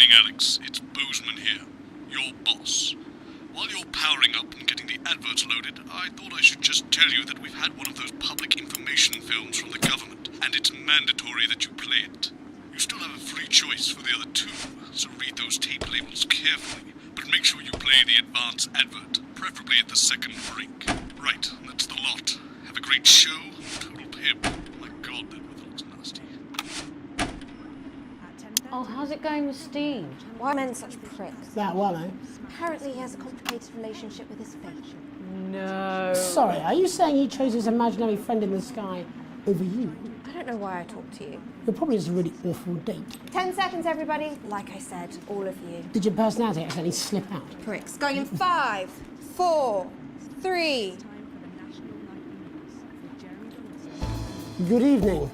evening, Alex. It's Bozeman here, your boss. While you're powering up and getting the adverts loaded, I thought I should just tell you that we've had one of those public information films from the government, and it's mandatory that you play it. You still have a free choice for the other two, so read those tape labels carefully, but make sure you play the advance advert, preferably at the second break. Right, that's the lot. Have a great show. Total pimp. My God, that weather looks nasty. Oh, how's it going with Steve? Why are men such pricks? That one, eh? Apparently he has a complicated relationship with his fate. No. Sorry, are you saying he chose his imaginary friend in the sky over you? I don't know why I talk to you. You're probably just a really awful date. 10 seconds, everybody. Like I said, all of you. Did your personality accidentally slip out? Pricks. Going in 5, 4, 3. Good evening.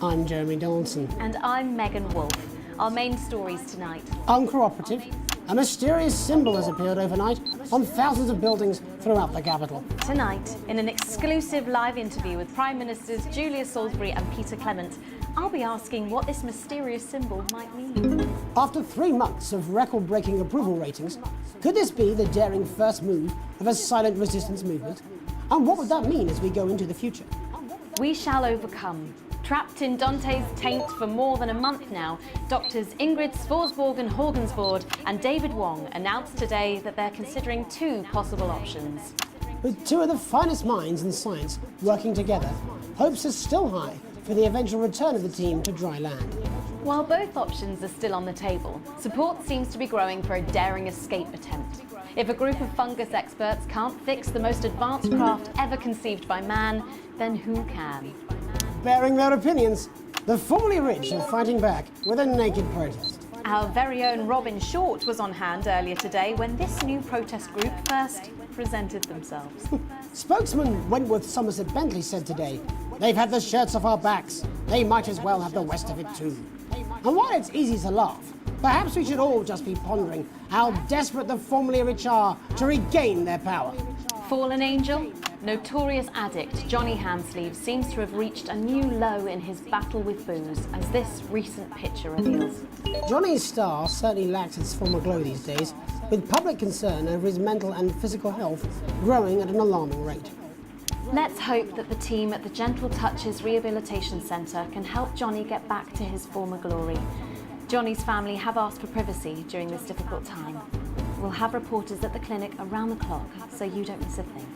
I'm Jeremy Donaldson. And I'm Megan Wolf. Our main stories tonight. Uncooperative. A mysterious symbol has appeared overnight on thousands of buildings throughout the capital. Tonight, in an exclusive live interview with Prime Ministers Julia Salisbury and Peter Clement, I'll be asking what this mysterious symbol might mean. After 3 months of record-breaking approval ratings, could this be the daring first move of a silent resistance movement? And what would that mean as we go into the future? We shall overcome. Trapped in Dante's taint for more than a month now, doctors Ingrid Svorsborg Horgensvoord and David Wong announced today that they're considering 2 possible options. With 2 of the finest minds in science working together, hopes are still high for the eventual return of the team to dry land. While both options are still on the table, support seems to be growing for a daring escape attempt. If a group of fungus experts can't fix the most advanced craft ever conceived by man, then who can? Bearing their opinions, the formerly rich are fighting back with a naked protest. Our very own Robin Short was on hand earlier today when this new protest group first presented themselves. Spokesman Wentworth Somerset Bentley said today, "They've had the shirts off our backs. They might as well have the rest of it too." And while it's easy to laugh, perhaps we should all just be pondering how desperate the formerly rich are to regain their power. Fallen angel? Notorious addict Johnny Hansleeve seems to have reached a new low in his battle with booze, as this recent picture reveals. Johnny's star certainly lacks its former glow these days, with public concern over his mental and physical health growing at an alarming rate. Let's hope that the team at the Gentle Touches Rehabilitation Centre can help Johnny get back to his former glory. Johnny's family have asked for privacy during this difficult time. We'll have reporters at the clinic around the clock, so you don't miss a thing.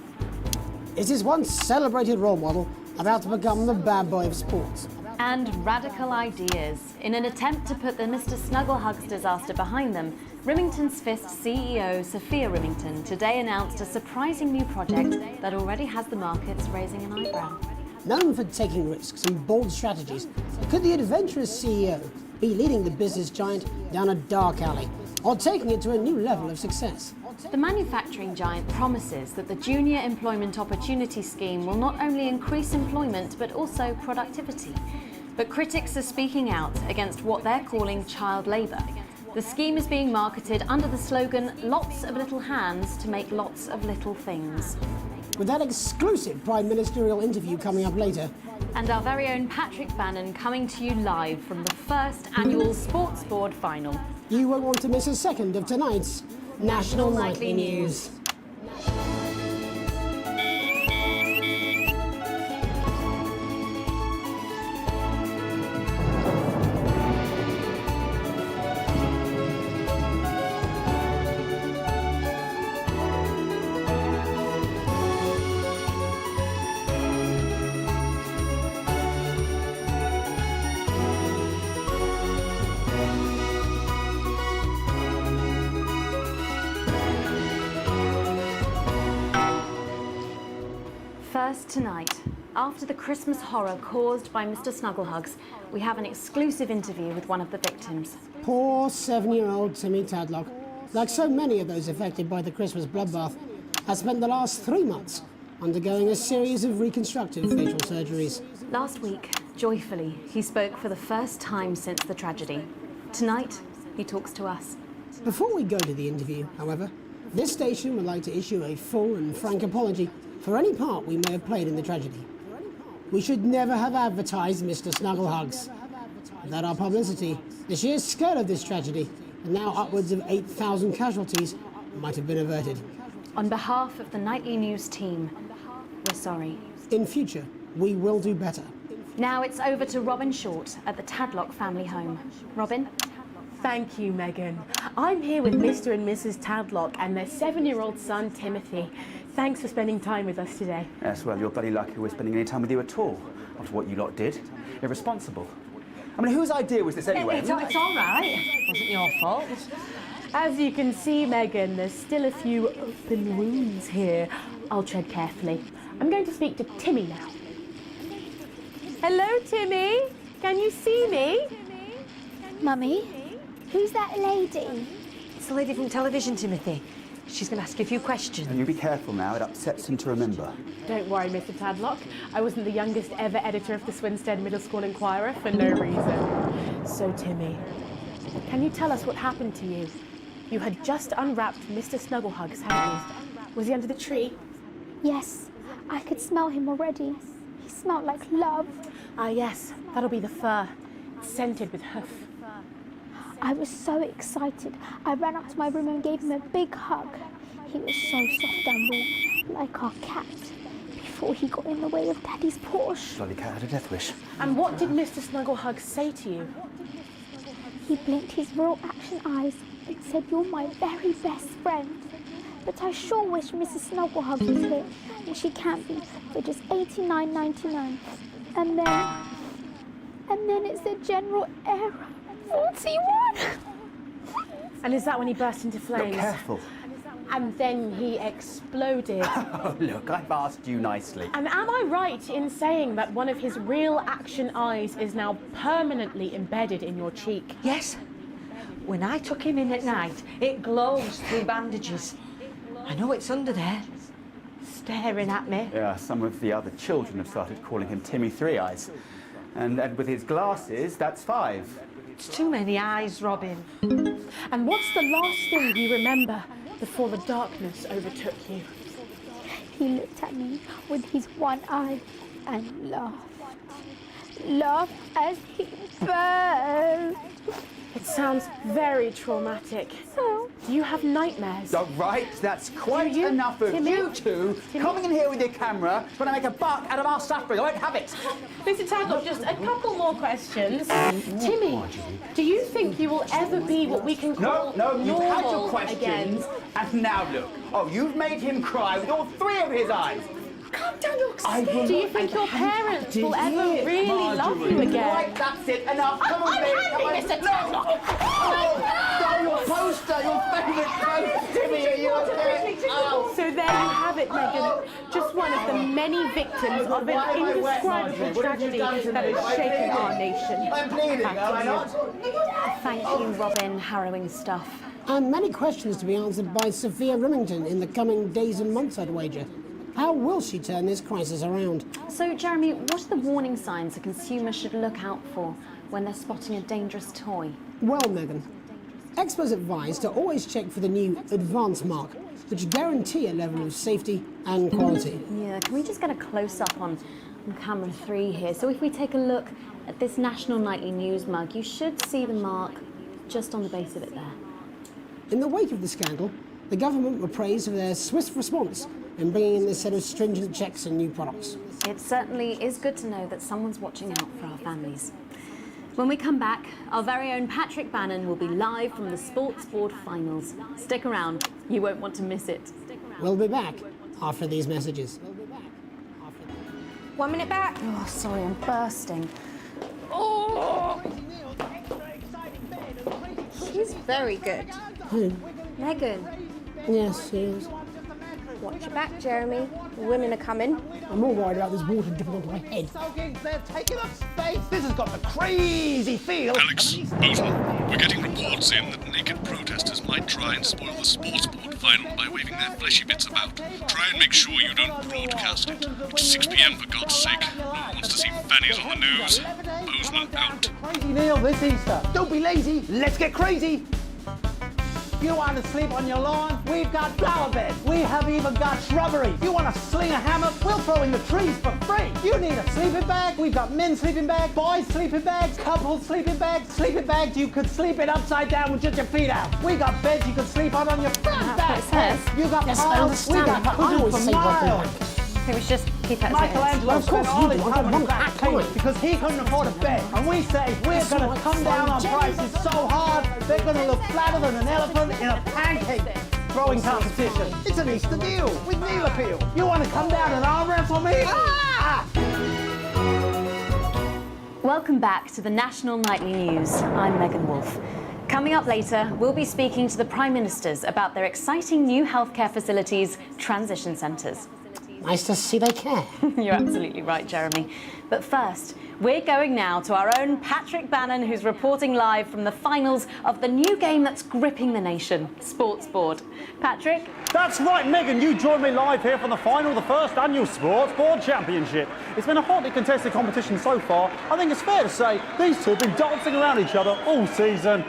Is his once celebrated role model about to become the bad boy of sports? And radical ideas. In an attempt to put the Mr. Snugglehugs disaster behind them, Rimington's Fist CEO Sophia Rimington today announced a surprising new project that already has the markets raising an eyebrow. Known for taking risks and bold strategies, could the adventurous CEO be leading the business giant down a dark alley, or taking it to a new level of success? The manufacturing giant promises that the Junior Employment Opportunity Scheme will not only increase employment but also productivity. But critics are speaking out against what they're calling child labour. The scheme is being marketed under the slogan, "Lots of little hands to make lots of little things." With that exclusive prime ministerial interview coming up later, And our very own Patrick Bannon coming to you live from the first annual Sports Board final. you won't want to miss a second of tonight's National Nightly News. First tonight, after the Christmas horror caused by Mr. Snugglehugs, we have an exclusive interview with one of the victims. Poor 7-year-old Timmy Tadlock, like so many of those affected by the Christmas bloodbath, has spent the last 3 months undergoing a series of reconstructive facial surgeries. Last week, joyfully, he spoke for the first time since the tragedy. Tonight, he talks to us. Before we go to the interview, however, this station would like to issue a full and frank apology for any part we may have played in the tragedy. We should never have advertised Mr. Snugglehugs. Without our publicity, the sheer scale of this tragedy and now upwards of 8,000 casualties might have been averted. On behalf of the Nightly News team, we're sorry. In future, we will do better. Now it's over to Robin Short at the Tadlock family home. Robin? Thank you, Megan. I'm here with Mr. and Mrs. Tadlock and their 7-year-old son, Timothy. Thanks for spending time with us today. Yes, well, you're bloody lucky we're spending any time with you at all, after what you lot did. Irresponsible. I mean, whose idea was this anyway? It's all right. It wasn't your fault. As you can see, Megan, there's still a few open wounds here. I'll tread carefully. I'm going to speak to Timmy now. Hello, Timmy. Can you see me? Mummy, who's that lady? It's the lady from television, Timothy. She's going to ask you a few questions. And you be careful now, it upsets him to remember. Don't worry, Mr. Tadlock. I wasn't the youngest ever editor of the Swinstead Middle School Inquirer for no reason. So, Timmy, can you tell us what happened to you? You had just unwrapped Mr. Snugglehugs, hadn't you? Was he under the tree? Yes, I could smell him already. He smelled like love. Ah, yes, that'll be the fur. It's scented with hoof. I was so excited. I ran up to my room and gave him a big hug. He was so soft and warm, like our cat, before he got in the way of Daddy's Porsche. Bloody cat had a death wish. And what did Mr. Snugglehugs say to you? He blinked his real action eyes and said, "You're my very best friend." But I sure wish Mrs. Snugglehugs was here, and she can't be, for just $89.99. And then it's the general error. 41! And is that when he burst into Look flames? careful. And then he exploded. Oh, look, I've asked you nicely. And am I right in saying that one of his real action eyes is now permanently embedded in your cheek? Yes. When I took him in at night, it glows through bandages. I know it's under there. Staring at me. Yeah, some of the other children have started calling him Timmy Three Eyes. And with his glasses, that's 5. It's too many eyes, Robin. And what's the last thing you remember before the darkness overtook you? He looked at me with his one eye and laughed. Laughed as he burned. It sounds very traumatic. So, Do you have nightmares? All right, that's quite Do you, enough of Timmy? you two coming in here with your camera trying to make a buck out of our suffering. I won't have it. Mr. Tadlock, just a couple more questions. Timmy, do you think you will ever be what we can call No, you've had your normal questions, again? and now look. Oh, you've made him cry with all 3 of his eyes. Calm down, you're Do you think your parents will ever really love you again? Right, that's it. Enough. Come on, baby. Mr. Tadlock! Oh, your poster, your favourite poster, Timmy. Are you okay? Oh. So there you have it, Megan. Just one of the many victims of an indescribable tragedy that has shaken our nation. I'm bleeding, am I not? Thank you, Robin. Harrowing stuff. And many questions to be answered by Sophia Rimington in the coming days and months, I'd wager. How will she turn this crisis around? So, Jeremy, what are the warning signs a consumer should look out for when they're spotting a dangerous toy? Well, Megan, experts advise to always check for the new Advance mark, which guarantee a level of safety and quality. Yeah, can we just get a close-up on camera 3 here? So if we take a look at this National Nightly News mug, you should see the mark just on the base of it there. In the wake of the scandal, the government were praised for their swift response in bringing in this set of stringent checks on new products. It certainly is good to know that someone's watching out for our families. When we come back, our very own Patrick Bannon will be live from the Sports Board finals. Stick around, you won't want to miss it. We'll be back after these messages. 1 minute back. Oh, sorry, I'm bursting. She's very good. Who? Megan, Yes, she is. watch your back, Jeremy. The women are coming. I'm more worried about this water dripping onto my head. They're taking up space. This has got the crazy feel. Alex, Bozeman, we're getting reports in that naked protesters might try and spoil the Sports Board final by waving their fleshy bits about. Try and make sure you don't broadcast it. It's 6 p.m. for God's sake. No one wants to see fannies on the news. Bozeman out. Crazy Neil this Easter. Don't be lazy. Let's get crazy. You want to sleep on your lawn? We've got flower beds. We have even got shrubbery. You want to sling a hammock? We'll throw in the trees for free. You need a sleeping bag? We've got men's sleeping bags, boys' sleeping bags, couples' sleeping bags you could sleep in upside down with just your feet out. We got beds you could sleep on your front back. You got Yes, I piles. We understand, got but I cushions always for say what they miles. like. I think we should just keep it as it is. Michelangelo Well, of spent course all you his do. I time on want the back that table point. because he couldn't afford a bed. And we say we're going to come down on prices so hard they're going to look flatter than an elephant in a pancake throwing competition. It's an Easter deal with meal appeal. You want to come down and arm wrestle me? Ah! Welcome back to the National Nightly News. I'm Megan Wolfe. Coming up later, we'll be speaking to the Prime Ministers about their exciting new healthcare facilities, transition centres. Nice to see they care. You're absolutely right, Jeremy. But first, we're going now to our own Patrick Bannon, who's reporting live from the finals of the new game that's gripping the nation, Sports Board. Patrick? That's right, Megan. You joined me live here for the final of the first annual Sports Board Championship. It's been a hotly contested competition so far. I think it's fair to say these two have been dancing around each other all season.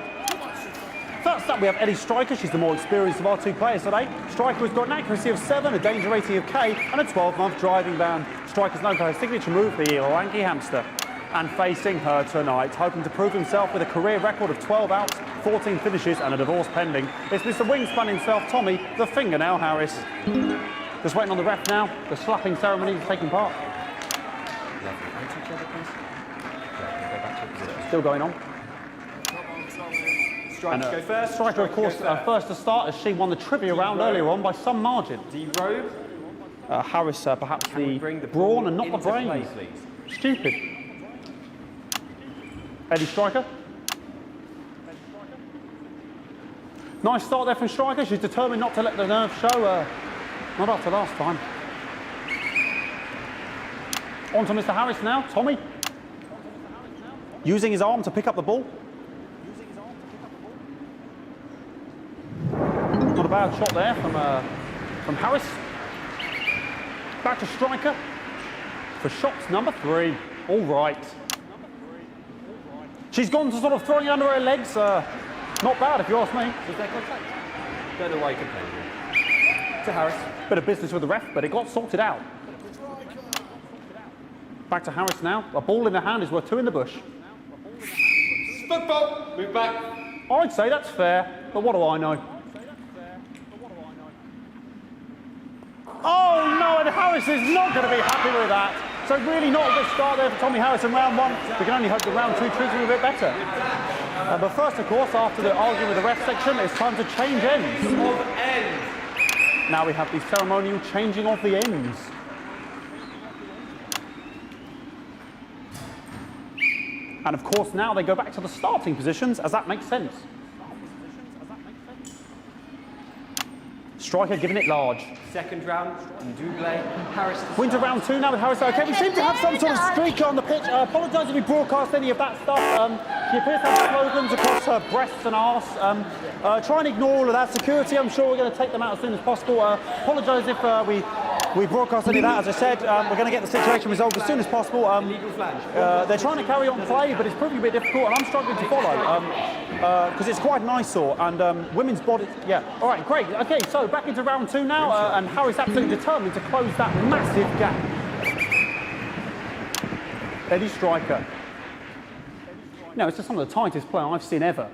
First up, we have Eddie Striker. She's the more experienced of our two players today. Striker has got an accuracy of 7, a danger rating of K, and a 12-month driving ban. Striker's known for her signature move, the lanky hamster. And facing her tonight, hoping to prove himself with a career record of 12 outs, 14 finishes, and a divorce pending, it's Mr. Wingspan himself, Tommy, the Fingernail Harris. Just waiting on the ref now. The slapping ceremony is taking part. Still going on. Striker, go first. Striker, of course, first to start as she won the trivia round earlier on by some margin. D-Robe. Harris, perhaps the brawn and not the brains. Stupid. Eddie Striker. Nice start there from Striker. She's determined not to let the nerves show. Not after last time. On to Mr. Harris now. Tommy. Using his arm to pick up the ball. Not a bad shot there from Harris. Back to Striker for shots number 3. All right. She's gone to sort of throwing it under her legs. Not bad if you ask me. Was there contact? Don't know why you complained. To Harris. Bit of business with the ref, but it got sorted out. Back to Harris now. A ball in the hand is worth 2 in the bush. Football. Move back. I'd say that's fair, but what do I know? Oh no, and Harris is not going to be happy with that. So really not a good start there for Tommy Harris in round 1. We can only hope that round 2 treats him a bit better. But first, of course, after the arguing with the ref section, it's time to change ends. Now we have the ceremonial changing of the ends. And of course, now they go back to the starting positions, as that makes sense. Striker giving it large. Second round, double. Harris. Winter round 2 now with Harris. Okay, we seem to have some sort of streak on the pitch. I apologise if we broadcast any of that stuff. She appears to have slogans across her breasts and arse. Try and ignore all of that. Security, I'm sure we're going to take them out as soon as possible. Apologise if we broadcast any of that. As I said, we're going to get the situation resolved as soon as possible. They're trying to carry on play, but it's proving a bit difficult, and I'm struggling to follow because it's quite an eyesore. And women's body, yeah. All right, great. Okay, so back into round 2 now, and Harris absolutely determined to close that massive gap. Eddie Striker. No, it's just some of the tightest play I've seen ever.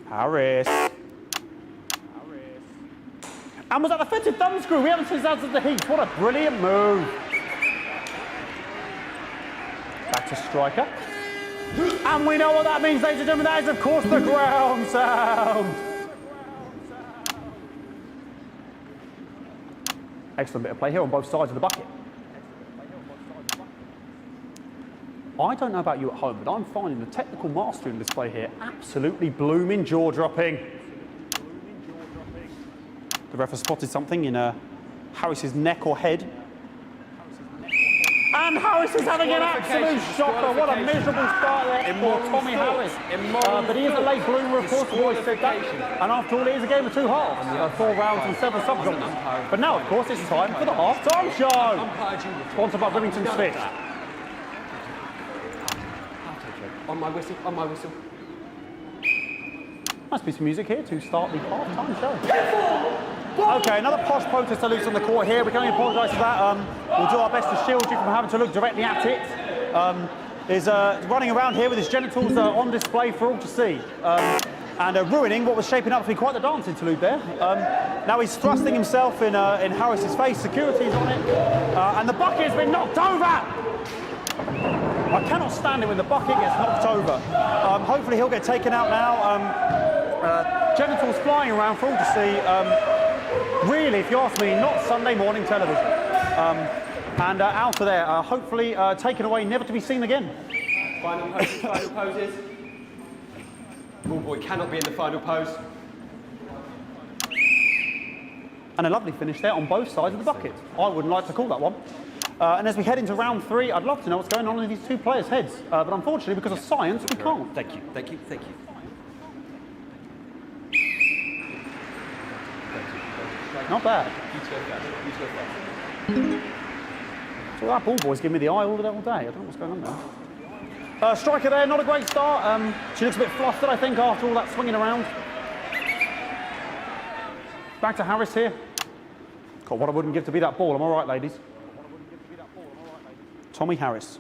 Harris. And was that the fetid thumb screw? We haven't seen that since the heat. What a brilliant move. Back to Striker. And we know what that means, ladies and gentlemen. That is, of course, the ground sound. Excellent bit of play here on both sides of the bucket. I don't know about you at home, but I'm finding the technical mastery in this play here absolutely blooming jaw-dropping. The ref has spotted something in Harris's neck or head. And Harris is having an absolute shocker. What a miserable start there for Tommy Harris. But he is a late bloomer, of course, we've always said that. And after all, it is a game of 2 halves, 4 rounds and 7 subgenres. But now, of course, it's time for the half-time show. Sponsored by Remington Smith. On my whistle, on my whistle. Nice piece of music here to start the half-time show. Okay, another posh protester loose on the court here. We can only apologise for that. We'll do our best to shield you from having to look directly at it. Is running around here with his genitals on display for all to see. And ruining what was shaping up to be quite the dance interlude there. Now he's thrusting himself in Harris's face. Security's on it. And the bucket has been knocked over! I cannot stand it when the bucket gets knocked over. Hopefully he'll get taken out now. Genitals flying around for all to see. Really, if you ask me, not Sunday morning television. And out of there, hopefully taken away, never to be seen again. Final poses, final poses. Ball boy cannot be in the final pose. And a lovely finish there on both sides of the bucket. I wouldn't like to call that one. And as we head into round 3, I'd love to know what's going on in these two players' heads. But unfortunately, because of science, we can't. Thank you, thank you, thank you. Not bad. You to go first. You to go first. So that ball boy's giving me the eye all day. I don't know what's going on there. Striker there, not a great start. She looks a bit flustered, I think, after all that swinging around. Back to Harris here. God, what I wouldn't give to be that ball. Am I right, ladies? Tommy Harris.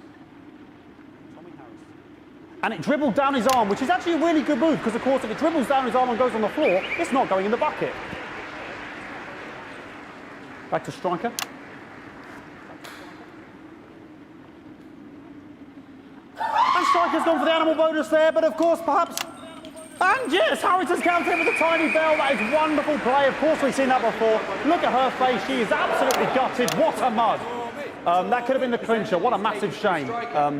And it dribbled down his arm, which is actually a really good move, because, of course, if it dribbles down his arm and goes on the floor, it's not going in the bucket. Back to Striker. And Striker's gone for the animal bonus there, but of course, perhaps... And yes, Harris has countered with a tiny bell. That is wonderful play. Of course, we've seen that before. Look at her face. She is absolutely gutted. What a mud. That could have been the clincher. What a massive shame.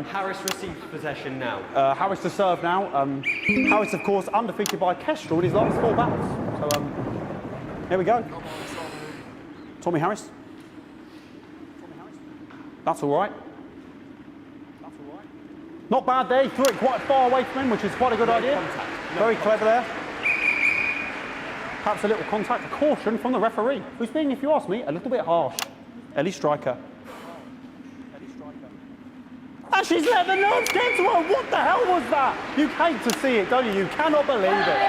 Harris receives possession now. Harris to serve now. Harris, of course, undefeated by Kestrel in his last 4 battles. So, here we go. Tommy Harris. That's all right. Not bad there. He threw it quite far away from him, which is quite a good idea. Very clever there. Perhaps a little contact, a caution from the referee, who's being, if you ask me, a little bit harsh. Ellie Striker. And she's let the nerves get to her. What the hell was that? You hate to see it, don't you? You cannot believe it.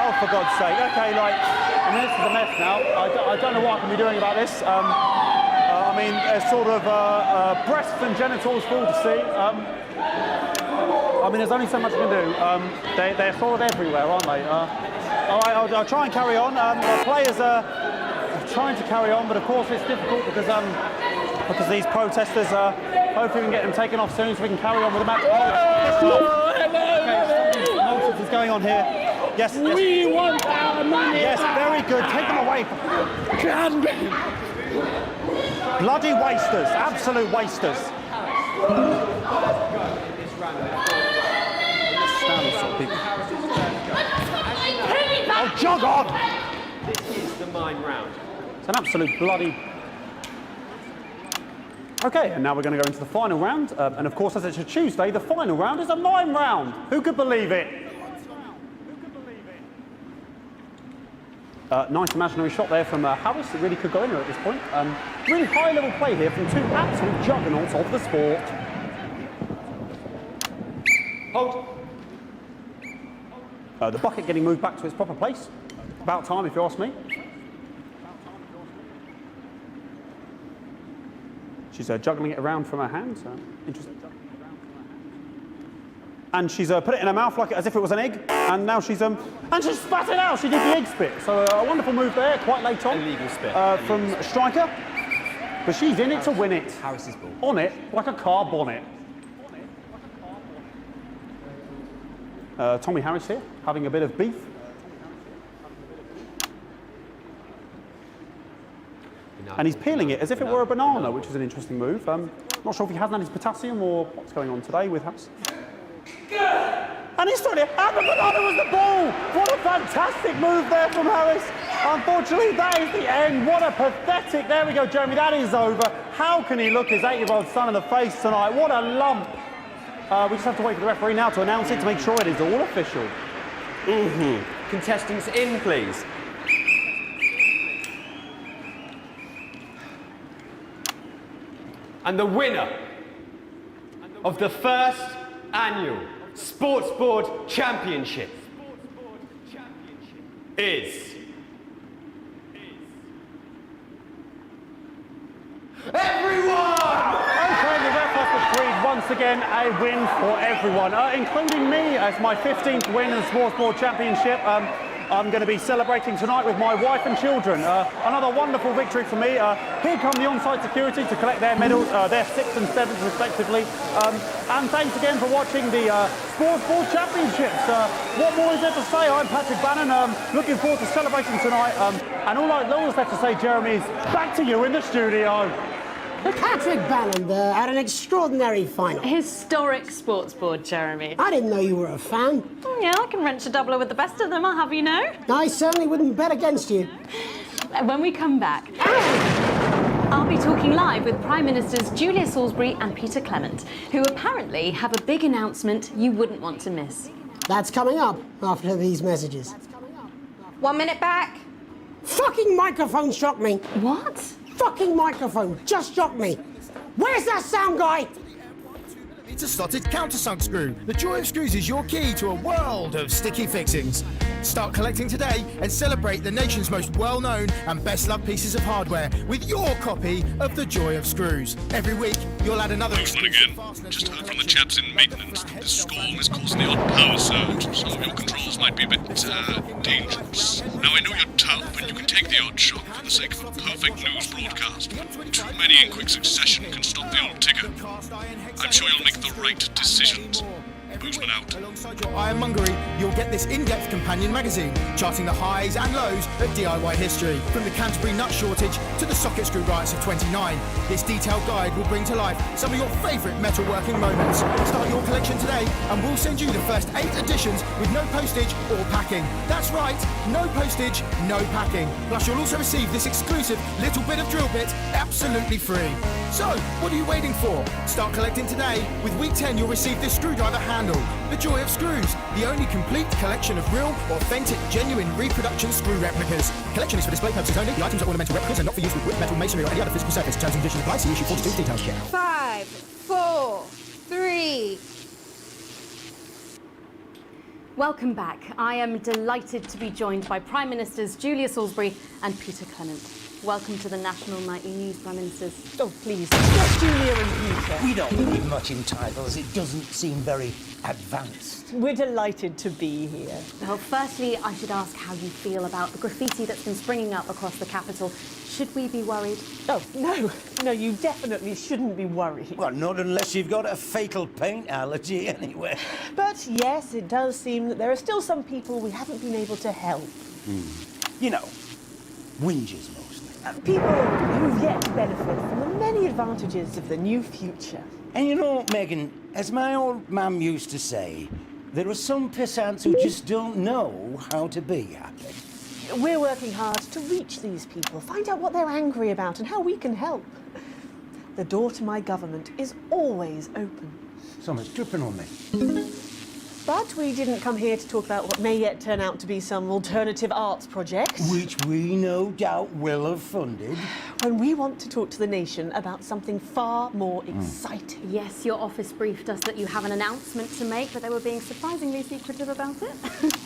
Oh, for God's sake. Okay, like, I mean, this is a mess now. I don't know what I can be doing about this. I mean, sort of breasts and genitals for all to see. I mean, there's only so much I can do. They're sort of everywhere, aren't they? All right, I'll try and carry on. The players are trying to carry on, but of course it's difficult because these protesters hopefully we can get them taken off soon so we can carry on with the match. Okay, nonsense is going on here. Yes. We want our money. Yes, very good. Take them away. Bloody wasters, absolute wasters. Oh, jog on! This is the mime round. It's an absolute bloody... Okay, and now we're going to go into the final round. And of course, as it's a Tuesday, the final round is a mime round. Who could believe it? Nice imaginary shot there from Harris. It really could go anywhere at this point. Really high-level play here from 2 absolute juggernauts of the sport. Hold. The bucket getting moved back to its proper place. About time, if you ask me. She's juggling it around from her hands. Interesting. And she's put it in her mouth like as if it was an egg. And now she's and she spat it out. She did the egg spit. So a wonderful move there, quite late on. Illegal spit. From Striker. But she's in it to win it. Harris's ball. On it like a car bonnet. Tommy Harris here, having a bit of beef. And he's peeling it as if it were a banana, which is an interesting move. Not sure if he hasn't had his potassium or what's going on today with Harris. And he's throwing it, and the banana was the ball! What a fantastic move there from Harris. Unfortunately, that is the end. What a pathetic, there we go, Jeremy, that is over. How can he look his 8-year-old son in the face tonight? What a lump. We just have to wait for the referee now to announce it to make sure it is all official. Contestants in, please. And the winner of the first annual Sports Board Championship is... Everyone! Okay, the ref has decreed once again a win for everyone, including me as my 15th win in the Sports Board Championship. I'm going to be celebrating tonight with my wife and children. Another wonderful victory for me. Here come the on-site security to collect their medals, their 6th and 7th respectively. And thanks again for watching the Sports Board Championships. What more is there to say? I'm Patrick Bannon, looking forward to celebrating tonight. And all that's left to say, Jeremy, is back to you in the studio. Patrick Bannon there had an extraordinary final. Historic sports board, Jeremy. I didn't know you were a fan. Oh, yeah, I can wrench a doubler with the best of them, I'll have you know. I certainly wouldn't bet against you. When we come back, I'll be talking live with Prime Ministers Julia Salisbury and Peter Clement, who apparently have a big announcement you wouldn't want to miss. That's coming up after these messages. 1 minute back. Fucking microphone shocked me. What? Fucking microphone just shocked me. Where's that sound guy? It's a slotted countersunk screw. The Joy of Screws is your key to a world of sticky fixings. Start collecting today and celebrate the nation's most well-known and best-loved pieces of hardware with your copy of The Joy of Screws. Every week, you'll add another... Postman again. Just heard from the chaps in maintenance. This squall is causing the odd power surge, so your controls might be a bit, dangerous. Now, I know you're tough, and you can take the odd shock for the sake of a perfect news broadcast, but too many in quick succession can stop the old ticker. I'm sure you'll make the right decisions. Postman out. Alongside your ironmongery, you'll get this in-depth companion magazine, charting the highs and lows of DIY history. From the Canterbury nut shortage to the socket screw riots of 29, this detailed guide will bring to life some of your favourite metalworking moments. Start your collection today and we'll send you the first 8 editions with no postage or packing. That's right, no postage, no packing. Plus you'll also receive this exclusive little bit of drill bit absolutely free. So, what are you waiting for? Start collecting today. With week 10 you'll receive this screwdriver handle, The Joy of Screws, the only complete collection of real, authentic, genuine reproduction screw replicas. Collection is for display purposes only. The items are ornamental replicas and not for use with wood, metal, masonry or any other physical surface. Terms and conditions apply. See issue 42 details check. 5, 4, 3. Welcome back. I am delighted to be joined by Prime Ministers Julia Salisbury and Peter Clement. Welcome to the National Nightly News, Prime Ministers. Oh, please, not Julia and Peter. We don't believe much in titles. It doesn't seem very advanced. We're delighted to be here. Well, firstly, I should ask how you feel about the graffiti that's been springing up across the capital. Should we be worried? Oh, no, you definitely shouldn't be worried. Well, not unless you've got a fatal paint allergy anyway. But yes, it does seem that there are still some people we haven't been able to help. You know, whingers mostly. People who've yet to benefit from the many advantages of the new future. And you know, Megan, as my old mum used to say, there are some pissants who just don't know how to be happy. We're working hard to reach these people, find out what they're angry about and how we can help. The door to my government is always open. Someone's dripping on me. But we didn't come here to talk about what may yet turn out to be some alternative arts project. Which we no doubt will have funded. When we want to talk to the nation about something far more exciting. Yes, your office briefed us that you have an announcement to make, but they were being surprisingly secretive about it.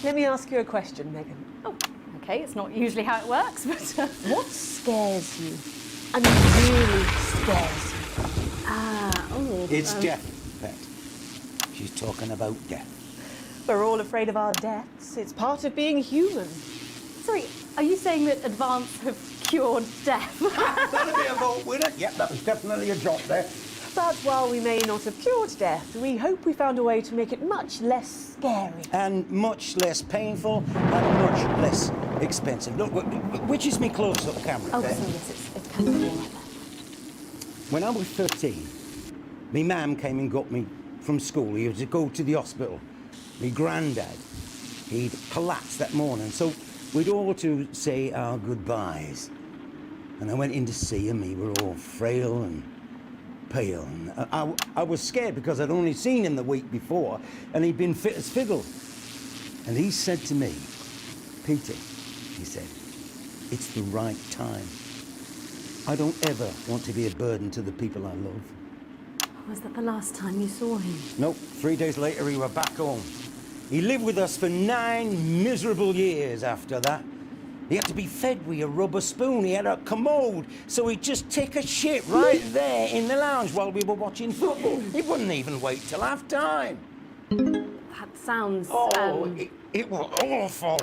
Let me ask you a question, Megan. Oh, okay, it's not usually how it works, but... What scares you? I mean, really scares you? It's death, Pet. She's talking about death. We're all afraid of our deaths. It's part of being human. Sorry, are you saying that advance have cured death? That'll be a vote winner. Yep, that was definitely a drop there. But while we may not have cured death, we hope we found a way to make it much less scary. And much less painful and much less expensive. Look, which is me close-up camera? Oh, there? sorry, yes, it's kind of like that. When I was 13, me mam came and got me from school. He had to go to the hospital. Me granddad, he'd collapsed that morning, so we'd all to say our goodbyes. And I went in to see him. He were all frail and pale. And I was scared because I'd only seen him the week before, and he'd been fit as fiddle. And he said to me, Peter, he said, it's the right time. I don't ever want to be a burden to the people I love. Was that the last time you saw him? Nope, 3 days later we were back home. He lived with us for 9 miserable years after that. He had to be fed with a rubber spoon. He had a commode, so he'd just take a shit right there in the lounge while we were watching football. He wouldn't even wait till half-time. That sounds... It was awful.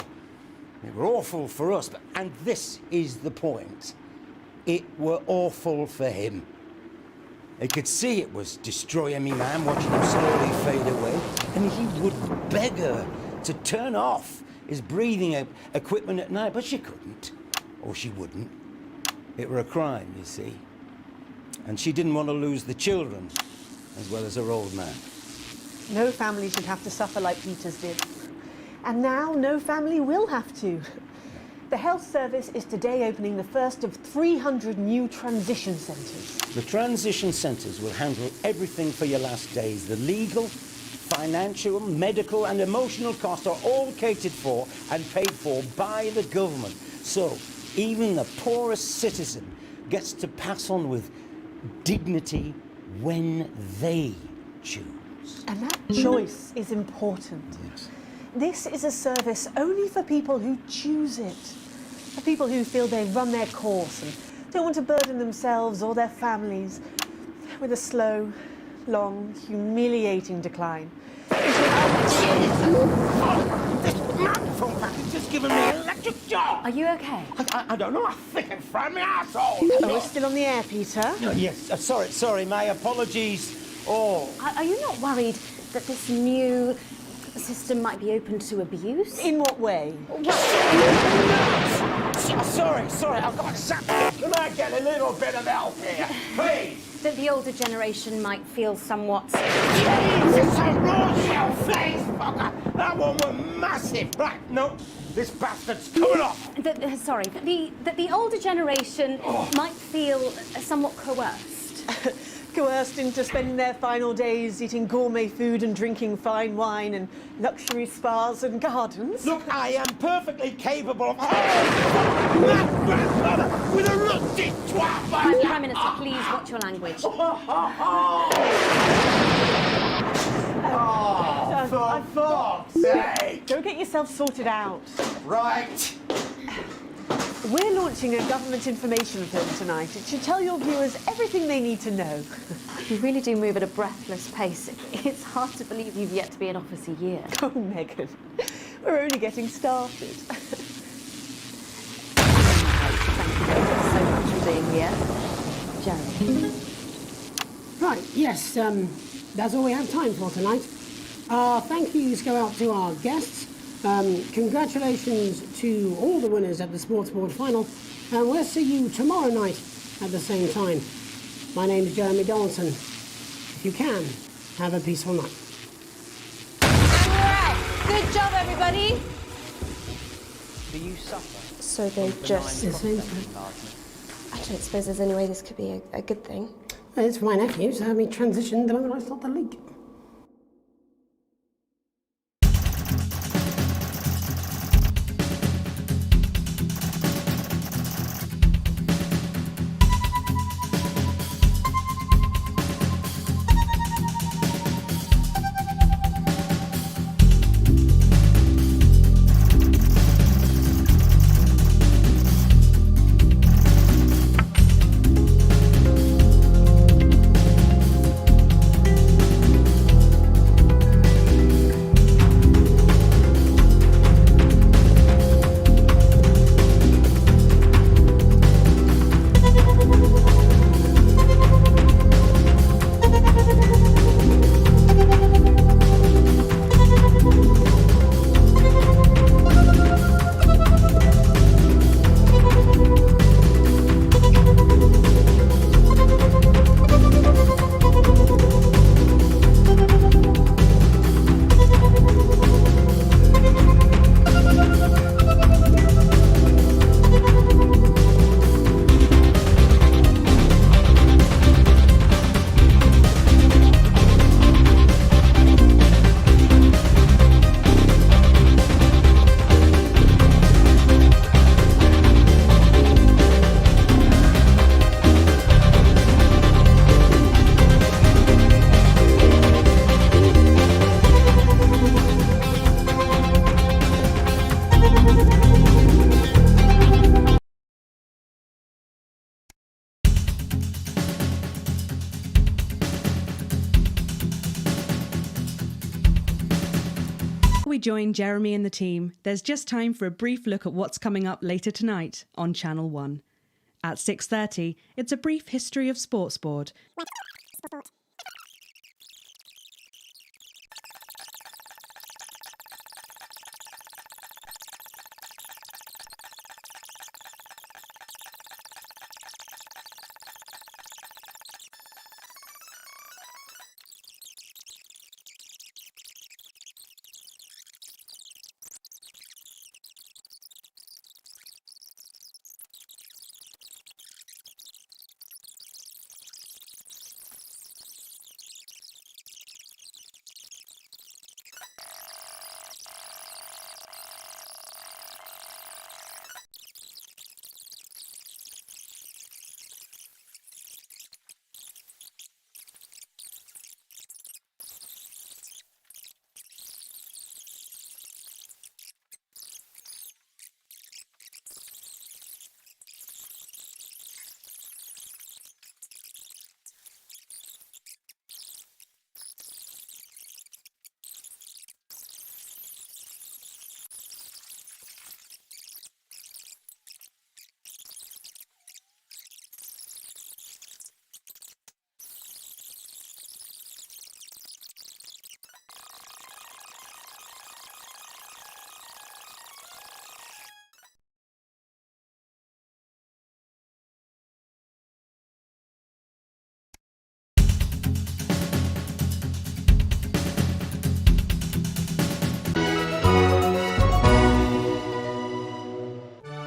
It were awful for us, and this is the point. It were awful for him. He could see it was destroying me, man, watching him slowly fade away, and he would beg her to turn off his breathing equipment at night, but she couldn't, or she wouldn't. It were a crime, you see. And she didn't want to lose the children, as well as her old man. No family should have to suffer like Peter's did. And now no family will have to. The Health Service is today opening the first of 300 new transition centres. The transition centres will handle everything for your last days. The legal, financial, medical and emotional costs are all catered for and paid for by the government. So even the poorest citizen gets to pass on with dignity when they choose. And that choice is important. Yes. This is a service only for people who choose it. For people who feel they've run their course and don't want to burden themselves or their families with a slow, long, humiliating decline. This microphone back has just given me an electric shock. Are you okay? I don't know. I think it fried my asshole. Oh, we're still on the air, Peter. Yes. Sorry. My apologies. Oh. Are you not worried that this new system might be open to abuse? In what way? Sorry, I've got something. Can I get a little bit of help here, please? That the older generation might feel somewhat... Jesus, a raw shell face, fucker! That one was massive. Right, no, this bastard's coming off. That the older generation might feel somewhat coerced. Coerced into spending their final days eating gourmet food and drinking fine wine and luxury spas and gardens. Look, I am perfectly capable of... my grandmother with a rusty twat! Prime Minister, please watch your language. For fuck's sake! Go get yourself sorted out. Right. We're launching a government information film tonight. It should tell your viewers everything they need to know. You really do move at a breathless pace. It's hard to believe you've yet to be in office a year. Oh, Megan, we're only getting started. Thank you so much for being here. Jeremy. Right, yes, that's all we have time for tonight. Our thank yous go out to our guests. Congratulations to all the winners at the Sports Board final, and we'll see you tomorrow night at the same time. My name is Jeremy Donaldson. If you can, have a peaceful night. Alright, good job everybody. Do you suffer? So they just... It seems I don't suppose there's any way this could be a good thing. it's my nephew, so we transitioned the moment I stopped the leak. we join Jeremy and the team, there's just time for a brief look at what's coming up later tonight on Channel 1. At 6:30, it's a brief history of Sports Board.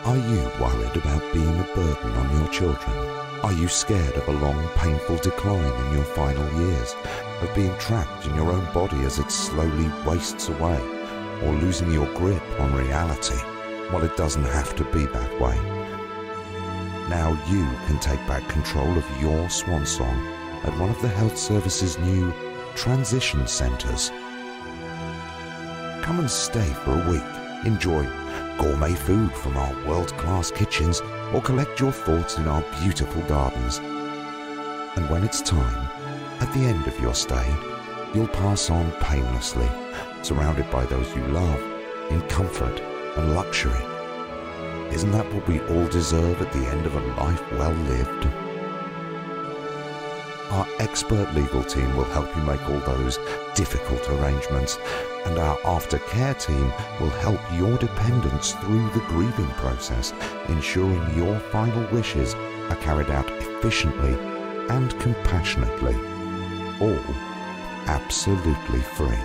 Are you worried about being a burden on your children? Are you scared of a long, painful decline in your final years? Of being trapped in your own body as it slowly wastes away? Or losing your grip on reality? Well, it doesn't have to be that way. Now you can take back control of your swan song at one of the Health Service's new transition centres. Come and stay for a week. Enjoy gourmet food from our world-class kitchens, or collect your thoughts in our beautiful gardens. And when it's time, at the end of your stay, you'll pass on painlessly, surrounded by those you love, in comfort and luxury. Isn't that what we all deserve at the end of a life well lived? Our expert legal team will help you make all those difficult arrangements, and our aftercare team will help your dependents through the grieving process, ensuring your final wishes are carried out efficiently and compassionately, all absolutely free.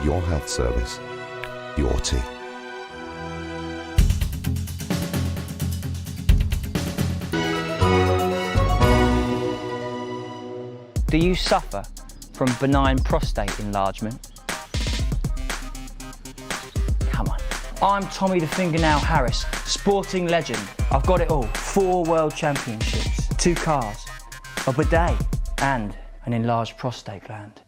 Your Health Service, your team. Do you suffer from benign prostate enlargement? Come on. I'm Tommy the Fingernail Harris, sporting legend. I've got it all. 4 world championships, 2 cars, a bidet, and an enlarged prostate gland.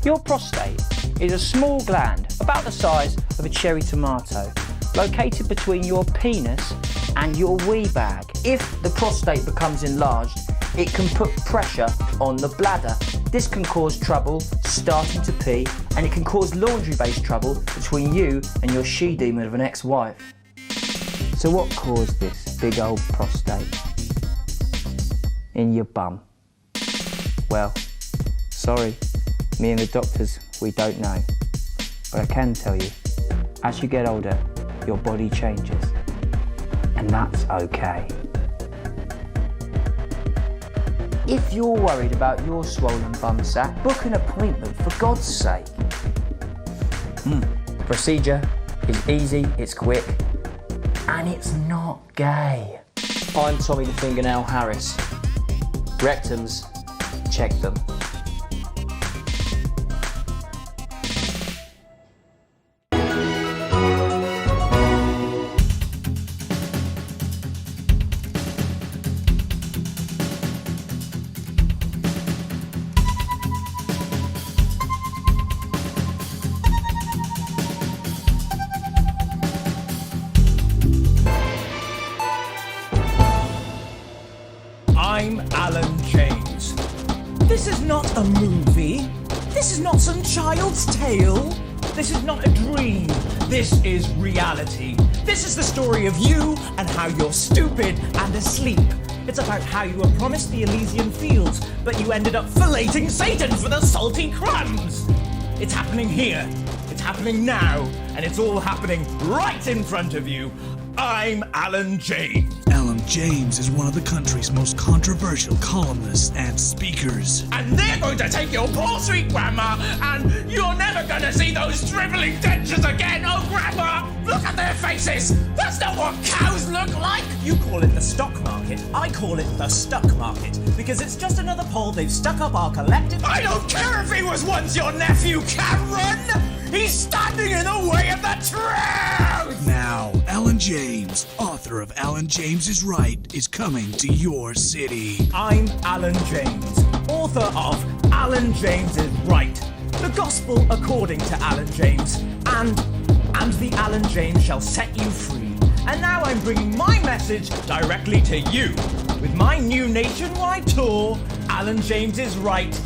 Your prostate is a small gland about the size of a cherry tomato, located between your penis and your wee bag. If the prostate becomes enlarged, it can put pressure on the bladder. This can cause trouble starting to pee, and it can cause laundry-based trouble between you and your she-demon of an ex-wife. So what caused this big old prostate in your bum? Well, sorry, me and the doctors, we don't know. But I can tell you, as you get older, your body changes. And that's okay. If you're worried about your swollen bum sack, book an appointment for God's sake. The procedure is easy, it's quick, and it's not gay. I'm Tommy the Fingernail Harris. Rectums, check them. I'm Alan James. This is not a movie. This This is not some child's tale. This is not a dream. This is reality. This is the story of you and how you're stupid and asleep. It's about how you were promised the Elysian fields, but you ended up filleting Satan for the salty crumbs. It's happening here. It's happening now. And it's all happening right in front of you. I'm Alan James. Alan James is one of the country's most controversial columnists and speakers. And they're going to take your poor sweet grandma, and you're never going to see those drivelling dentures again. Oh, grandma, look at their faces. That's not what cows look like. You call it the stock market. I call it the stuck market, because it's just another pole they've stuck up our collective... I don't care if he was once your nephew, Cameron. He's standing in the way of the truth! Now, Alan James, author of Alan James is Right, is coming to your city. I'm Alan James, author of Alan James is Right, the gospel according to Alan James, and the Alan James shall set you free. And now I'm bringing my message directly to you. With my new nationwide tour, Alan James is Right,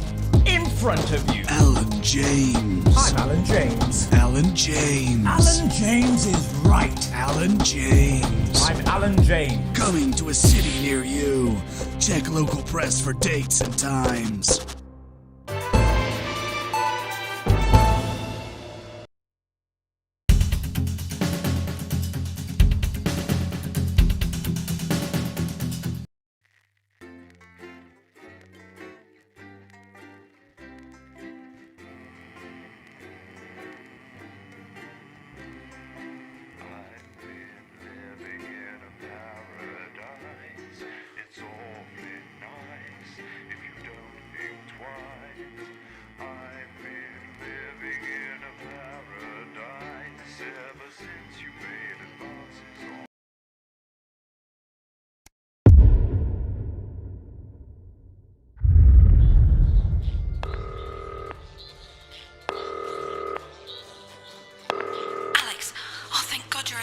in front of you. Alan James. I'm Alan James. Alan James. Alan James is right. Alan James. I'm Alan James. Coming to a city near you. Check local press for dates and times.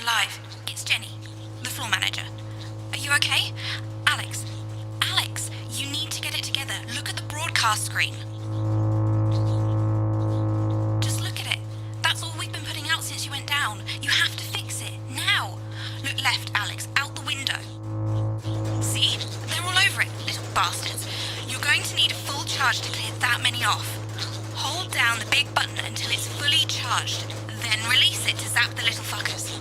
Alive. It's Jenny, the floor manager. Are you okay? Alex, you need to get it together. Look at the broadcast screen. Just look at it. That's all we've been putting out since you went down. You have to fix it, now. Look left, Alex, out the window. See? They're all over it, little bastards. You're going to need a full charge to clear that many off. Hold down the big button until it's fully charged. Then release it to zap the little fuckers.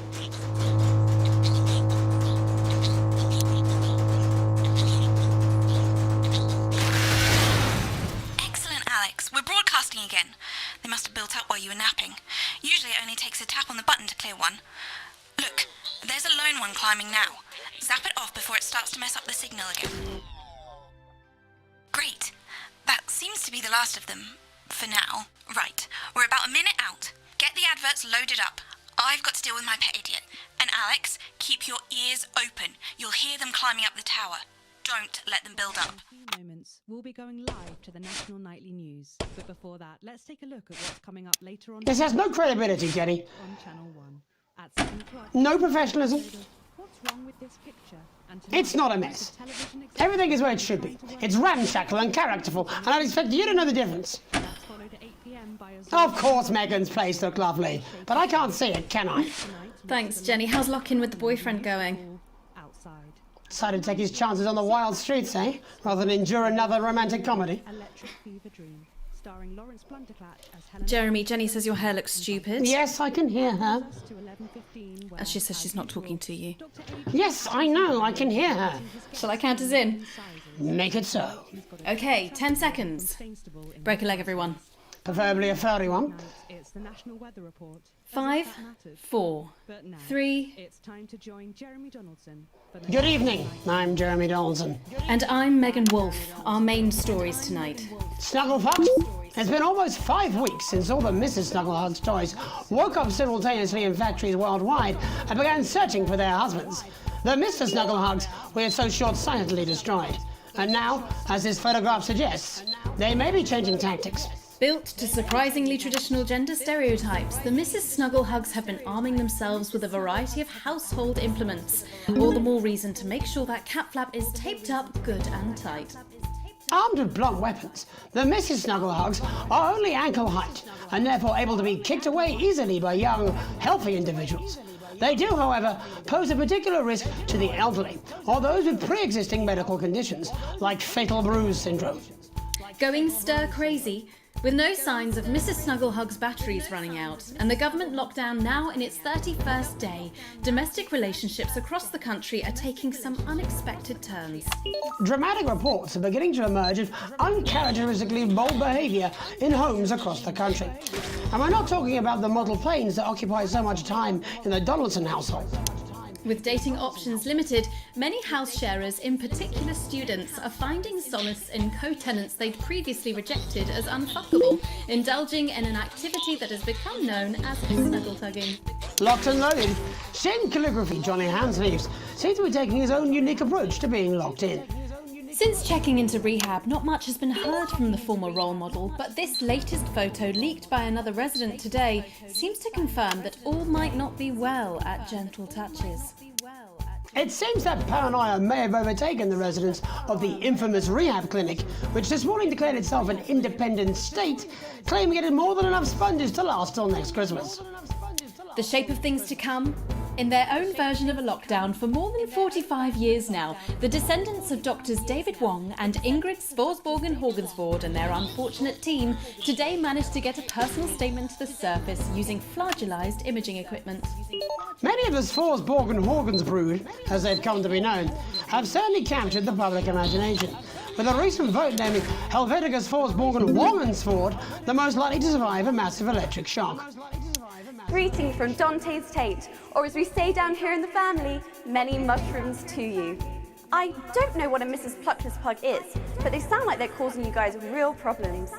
Excellent, Alex. We're broadcasting again. They must have built up while you were napping. Usually it only takes a tap on the button to clear one. Look, there's a lone one climbing now. Zap it off before it starts to mess up the signal again. Great. That seems to be the last of them. For now. Right. We're about a minute out. Get the adverts loaded up. I've got to deal with my pet idiot. And Alex, keep your ears open. You'll hear them climbing up the tower. Don't let them build up. In a few moments, we'll be going live to the National Nightly News. But before that, let's take a look at what's coming up later on. This has no credibility, Jenny. On Channel 1 at 7 o'clock. No professionalism. What's wrong with this picture? It's not a mess. Everything is where it should be. It's ramshackle and characterful, and I'd expect you to know the difference. Of course Megan's place looked lovely, but I can't see it, can I? Thanks, Jenny. How's lock-in with the boyfriend going? Decided to take his chances on the wild streets, eh? Rather than endure another romantic comedy. Jeremy, Jenny says your hair looks stupid. Yes, I can hear her. And she says she's not talking to you. Yes, I know, I can hear her. Shall I count us in? Make it so. Okay, 10 seconds. Break a leg, everyone. Preferably a furry one. It's the National Weather Report. 5, 4, 3. It's time to join Jeremy Donaldson. Good evening, I'm Jeremy Donaldson. And I'm Megan Wolf. Our main stories tonight. Snugglefuck? It's been almost 5 weeks since all the Mrs. Snugglehug's toys woke up simultaneously in factories worldwide and began searching for their husbands. The Mr. Snugglehugs were so short-sightedly destroyed. And now, as this photograph suggests, they may be changing tactics. Built to surprisingly traditional gender stereotypes, the Mrs. Snugglehugs have been arming themselves with a variety of household implements. All the more reason to make sure that cat flap is taped up good and tight. Armed with blunt weapons, the Mrs. Snugglehugs are only ankle height and therefore able to be kicked away easily by young, healthy individuals. They do, however, pose a particular risk to the elderly or those with pre-existing medical conditions like fatal bruise syndrome. Going stir crazy? With no signs of Mrs. Snugglehug's batteries running out and the government lockdown now in its 31st day, domestic relationships across the country are taking some unexpected turns. Dramatic reports are beginning to emerge of uncharacteristically bold behaviour in homes across the country. And we're not talking about the model planes that occupy so much time in the Donaldson household. With dating options limited, many house sharers, in particular students, are finding solace in co-tenants they'd previously rejected as unfuckable, indulging in an activity that has become known as snuggle tugging. Locked and loaded, Shin Calligraphy Johnny Handsleeves seems to be taking his own unique approach to being locked in. Since checking into rehab, not much has been heard from the former role model, but this latest photo leaked by another resident today seems to confirm that all might not be well at Gentle Touches. It seems that paranoia may have overtaken the residents of the infamous rehab clinic, which this morning declared itself an independent state, claiming it had more than enough sponges to last till next Christmas. The shape of things to come? In their own version of a lockdown for more than 45 years now, the descendants of doctors David Wong and Ingrid Sporsborgen Horgensvoord and their unfortunate team today managed to get a personal statement to the surface using flagellized imaging equipment. Many of the Sporsborgen Horgensbrood, as they've come to be known, have certainly captured the public imagination, with a recent vote naming Helvetica Sporsborgen Wongensvoord the most likely to survive a massive electric shock. Greetings from Dante's Tate, or as we say down here in the family, many mushrooms to you. I don't know what a Mrs. Pluckless Pug is, but they sound like they're causing you guys real problems.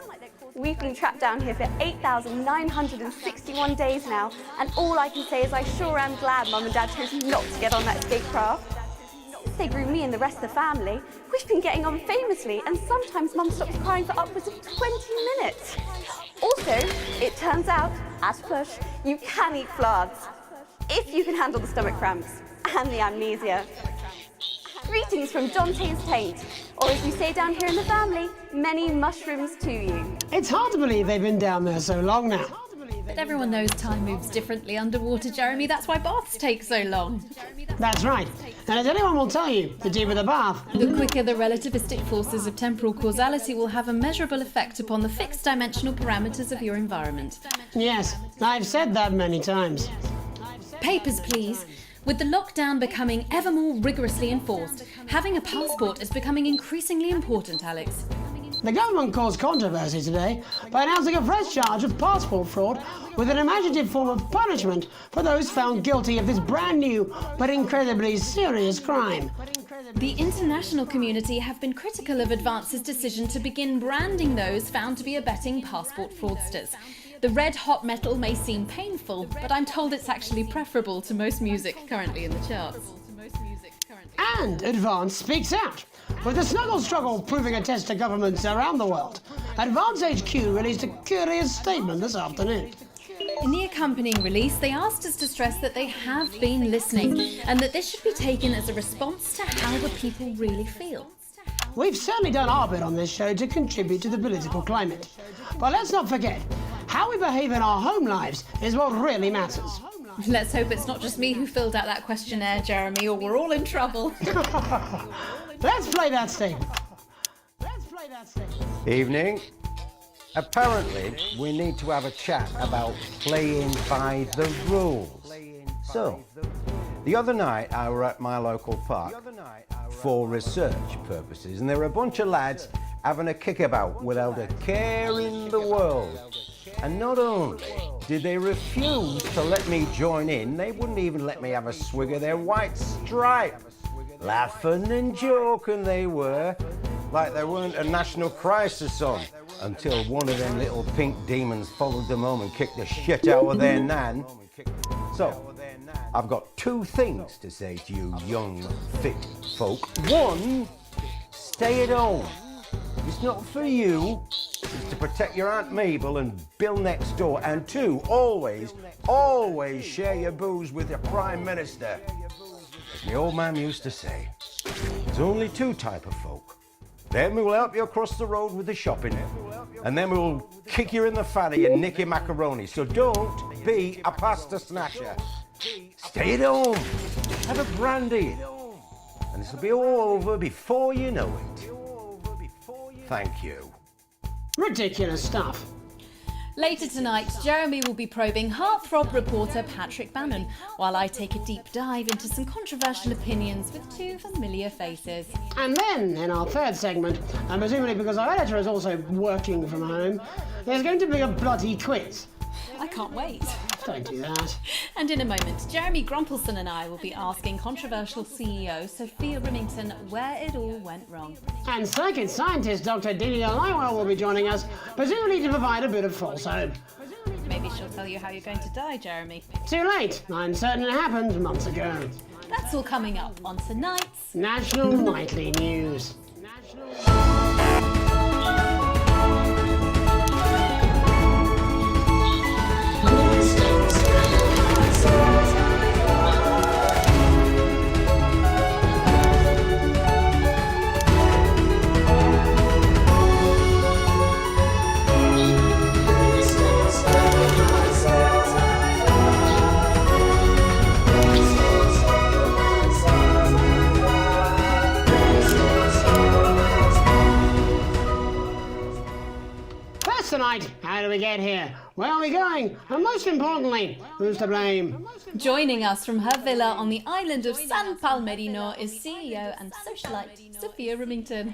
We've been trapped down here for 8,961 days now, and all I can say is I sure am glad Mum and Dad chose not to get on that escape craft. Since they grew me and the rest of the family, we've been getting on famously, and sometimes Mum stops crying for upwards of 20 minutes. Also, it turns out, at push, you can eat flards, if you can handle the stomach cramps and the amnesia. Greetings from Dante's Taint, or as we say down here in the family, many mushrooms to you. It's hard to believe they've been down there so long now. But everyone knows time moves differently underwater, Jeremy. That's why baths take so long. That's right. And as anyone will tell you, the deeper the bath, the quicker the relativistic forces of temporal causality will have a measurable effect upon the fixed dimensional parameters of your environment. Yes, I've said that many times. Papers, please. With the lockdown becoming ever more rigorously enforced, having a passport is becoming increasingly important, Alex. The government caused controversy today by announcing a fresh charge of passport fraud with an imaginative form of punishment for those found guilty of this brand new but incredibly serious crime. The international community have been critical of Advance's decision to begin branding those found to be abetting passport fraudsters. The red hot metal may seem painful, but I'm told it's actually preferable to most music currently in the charts. And Advance speaks out. With the snuggle struggle proving a test to governments around the world, Advance HQ released a curious statement this afternoon. In the accompanying release, they asked us to stress that they have been listening and that this should be taken as a response to how the people really feel. We've certainly done our bit on this show to contribute to the political climate. But let's not forget, how we behave in our home lives is what really matters. Let's hope it's not just me who filled out that questionnaire, Jeremy, or we're all in trouble. Let's play that statement. Evening. Apparently, we need to have a chat about playing by the rules. So, the other night I were at my local park for research purposes, and there were a bunch of lads having a kickabout without a care in the world. And not only did they refuse to let me join in, they wouldn't even let me have a swig of their white stripe. Laughing and joking they were, like there weren't a national crisis on, until one of them little pink demons followed them home and kicked the shit out of their nan. So, I've got two things to say to you young, fit folk. One, stay at home. It's not for you. It's to protect your Aunt Mabel and Bill next door. And two, always share your booze with your Prime Minister. As my old man used to say, there's only two type of folk. Then we'll help you across the road with the shopping. And then we'll kick you in the fanny and nick your macaroni. So don't be a pasta snatcher. Stay at home. Have a brandy. And this will be all over before you know it. Thank you. Ridiculous stuff. Later tonight, Jeremy will be probing heartthrob reporter Patrick Bannon, while I take a deep dive into some controversial opinions with two familiar faces. And then, in our third segment, and presumably because our editor is also working from home, there's going to be a bloody quiz. I can't wait. Don't do that. And in a moment, Jeremy Grumpelson and I will be asking controversial CEO Sophia Remington where it all went wrong. And psychic scientist Dr. Delia Lywell will be joining us, presumably to provide a bit of false hope. Maybe she'll tell you how you're going to die, Jeremy. Too late. I'm certain it happened months ago. That's all coming up on tonight's National Nightly News. Tonight, how do we get here? Where are we going? And most importantly, who's to blame? Joining us from her villa on the island of San Palmerino is CEO and socialite Sophia Remington.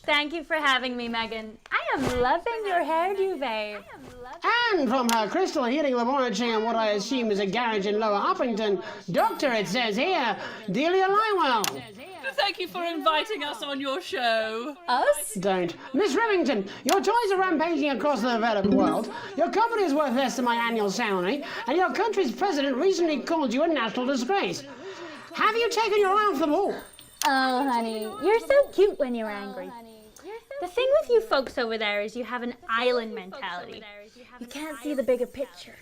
Thank you for having me, Megan. I am loving your hairdo, babe. And from her crystal healing laboratory in what I assume is a garage in Lower Uppington, Doctor, it says here, Delia Lywell. Thank you for inviting us on your show. Us? Don't. Miss Remington, your toys are rampaging across the developed world, your company is worth less than my annual salary, and your country's president recently called you a national disgrace. Have you taken your eye off the ball? Oh, honey, you're so cute when you're angry. The thing with you folks over there is you have an island mentality. You can't see the bigger picture.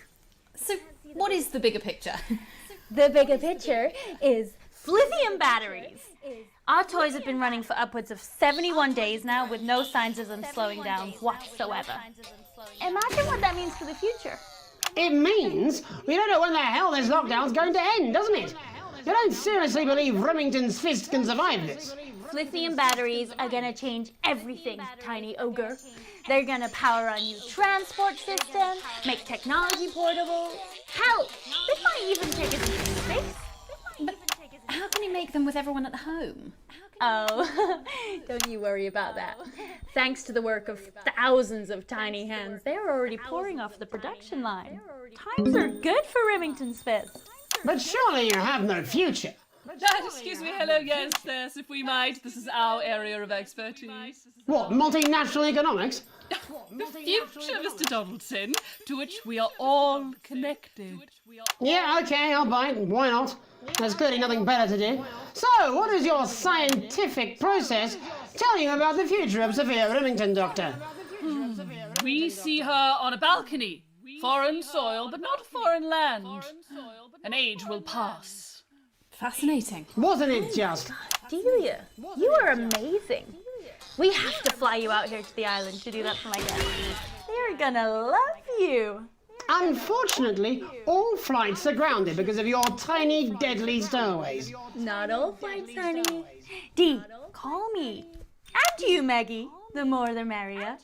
So, what is the bigger picture? The bigger picture is lithium batteries. Our toys have been running for upwards of 71 days now with no signs of them slowing down whatsoever. Imagine what that means for the future. It means we don't know when the hell this lockdown's going to end, doesn't it? You don't seriously believe Remington's fist can survive this? Lithium batteries are gonna change everything, tiny ogre. They're gonna power our new transport system, make technology portable. Hell, they might even take us into space. But how can you make them with everyone at home? Oh, don't you worry about that. Thanks to the work of thousands of tiny hands, they're already pouring off the production line. Times are good for Remington's fist. But surely you have no future. Excuse me, hello, yes, if we might. This is our area of expertise. What, multinational economics? The future, Mr. Donaldson, to which we are all connected. Yeah, okay, I'll buy it. Why not? There's clearly nothing better to do. So, what is your scientific process telling you about the future of Sophia Remington, Doctor? We see her on a balcony. Foreign soil, but not foreign land. An age will pass. Fascinating. Wasn't it just? Delia, you are amazing. We have to fly you out here to the island to do that for my guests. They're gonna love you. Unfortunately, all flights are grounded because of your tiny, deadly stowaways. Not all flights, honey. Dee, call me. And you, Maggie. The more the merrier.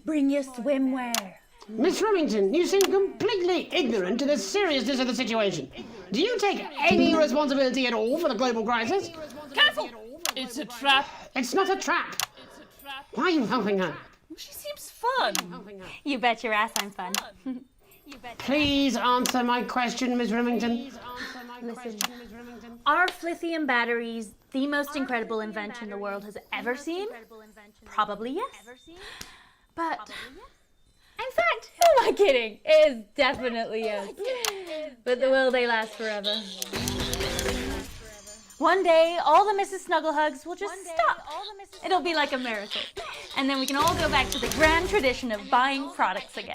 Bring your swimwear. Miss Remington, you seem completely ignorant to the seriousness of the situation. Do you take any responsibility at all for the global crisis? Careful! It's a trap. It's not a trap. Why are you helping her? She seems fun. You bet your ass I'm fun. Please answer my question, Miss Remington. Listen, are lithium batteries the most incredible invention the world has ever seen? Probably yes. But in fact, who am I kidding? It is definitely yes. But will they last forever? One day, all the Mrs. Snugglehugs will just stop. It'll be like a miracle. And then we can all go back to the grand tradition of buying products again.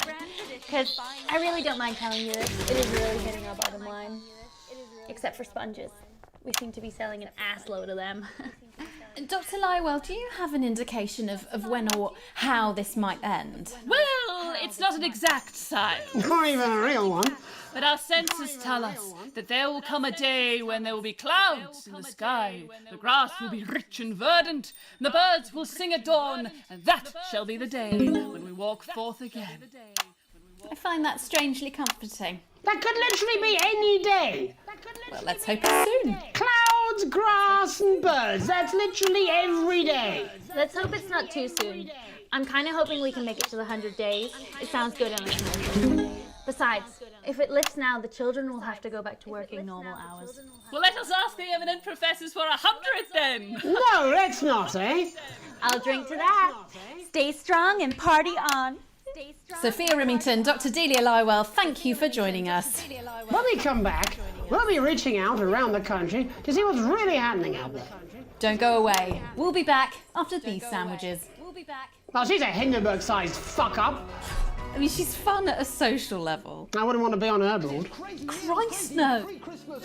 Because I really don't mind telling you this, it is really hitting our bottom line. Except for sponges. We seem to be selling an ass load of them. Dr. Lywell, do you have an indication of when or how this might end? Well, it's not an exact science. Not even a real one. But our senses tell us that there will come a day when there will be clouds in the sky, the grass will be rich and verdant, and the birds will sing at dawn, and that shall be the day when we walk forth again. I find that strangely comforting. That could literally be any day. Well, let's hope it's soon. Clouds, grass, and birds. That's literally every day. Let's hope it's not too soon. I'm kind of hoping we can make it to the 100 days. It sounds good on its own. Besides, if it lifts now, the children will have to go back to working normal hours. Well, let us ask the eminent professors for 100th then. No, let's not, eh? I'll drink to that. Stay strong and party on. Sophia Rimington, Dr. Delia Lywell, thank you for joining us. When we come back, we'll be reaching out around the country to see what's really happening out there. Don't go away. We'll be back after these sandwiches. Well, she's a Hindenburg-sized fuck-up. I mean, she's fun at a social level. I wouldn't want to be on her board. Christ, no.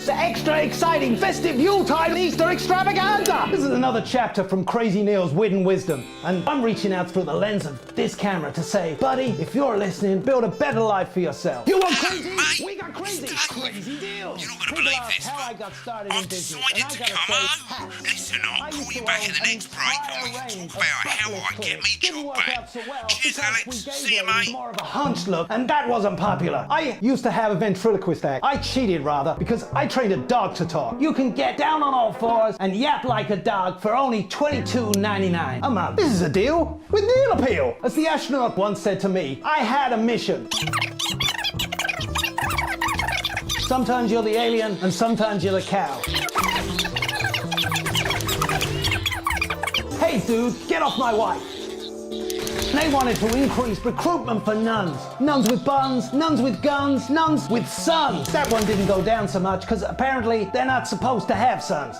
The extra exciting festive Yuletide Easter extravaganza! This is another chapter from Crazy Neil's Wit and Wisdom, and I'm reaching out through the lens of this camera to say, buddy, if you're listening, build a better life for yourself. You want crazy? We got crazy! Crazy deals! You're not going to believe this, how I got started I've in business, decided and I to gotta come say, on. Listen, I'll call you back in the next break and we can talk about how I get me job back. Cheers, Alex. See you, mate. More of a hunched look, and that wasn't popular. I used to have a ventriloquist act. I cheated, rather, because I trained a dog to talk. You can get down on all fours and yap like a dog for only $22.99 a month. This is a deal with Neil Appeal. As the astronaut once said to me, I had a mission. Sometimes you're the alien, and sometimes you're the cow. Hey, dude, get off my wife. They wanted to increase recruitment for nuns. Nuns with buns, nuns with guns, nuns with sons. That one didn't go down so much because apparently they're not supposed to have sons.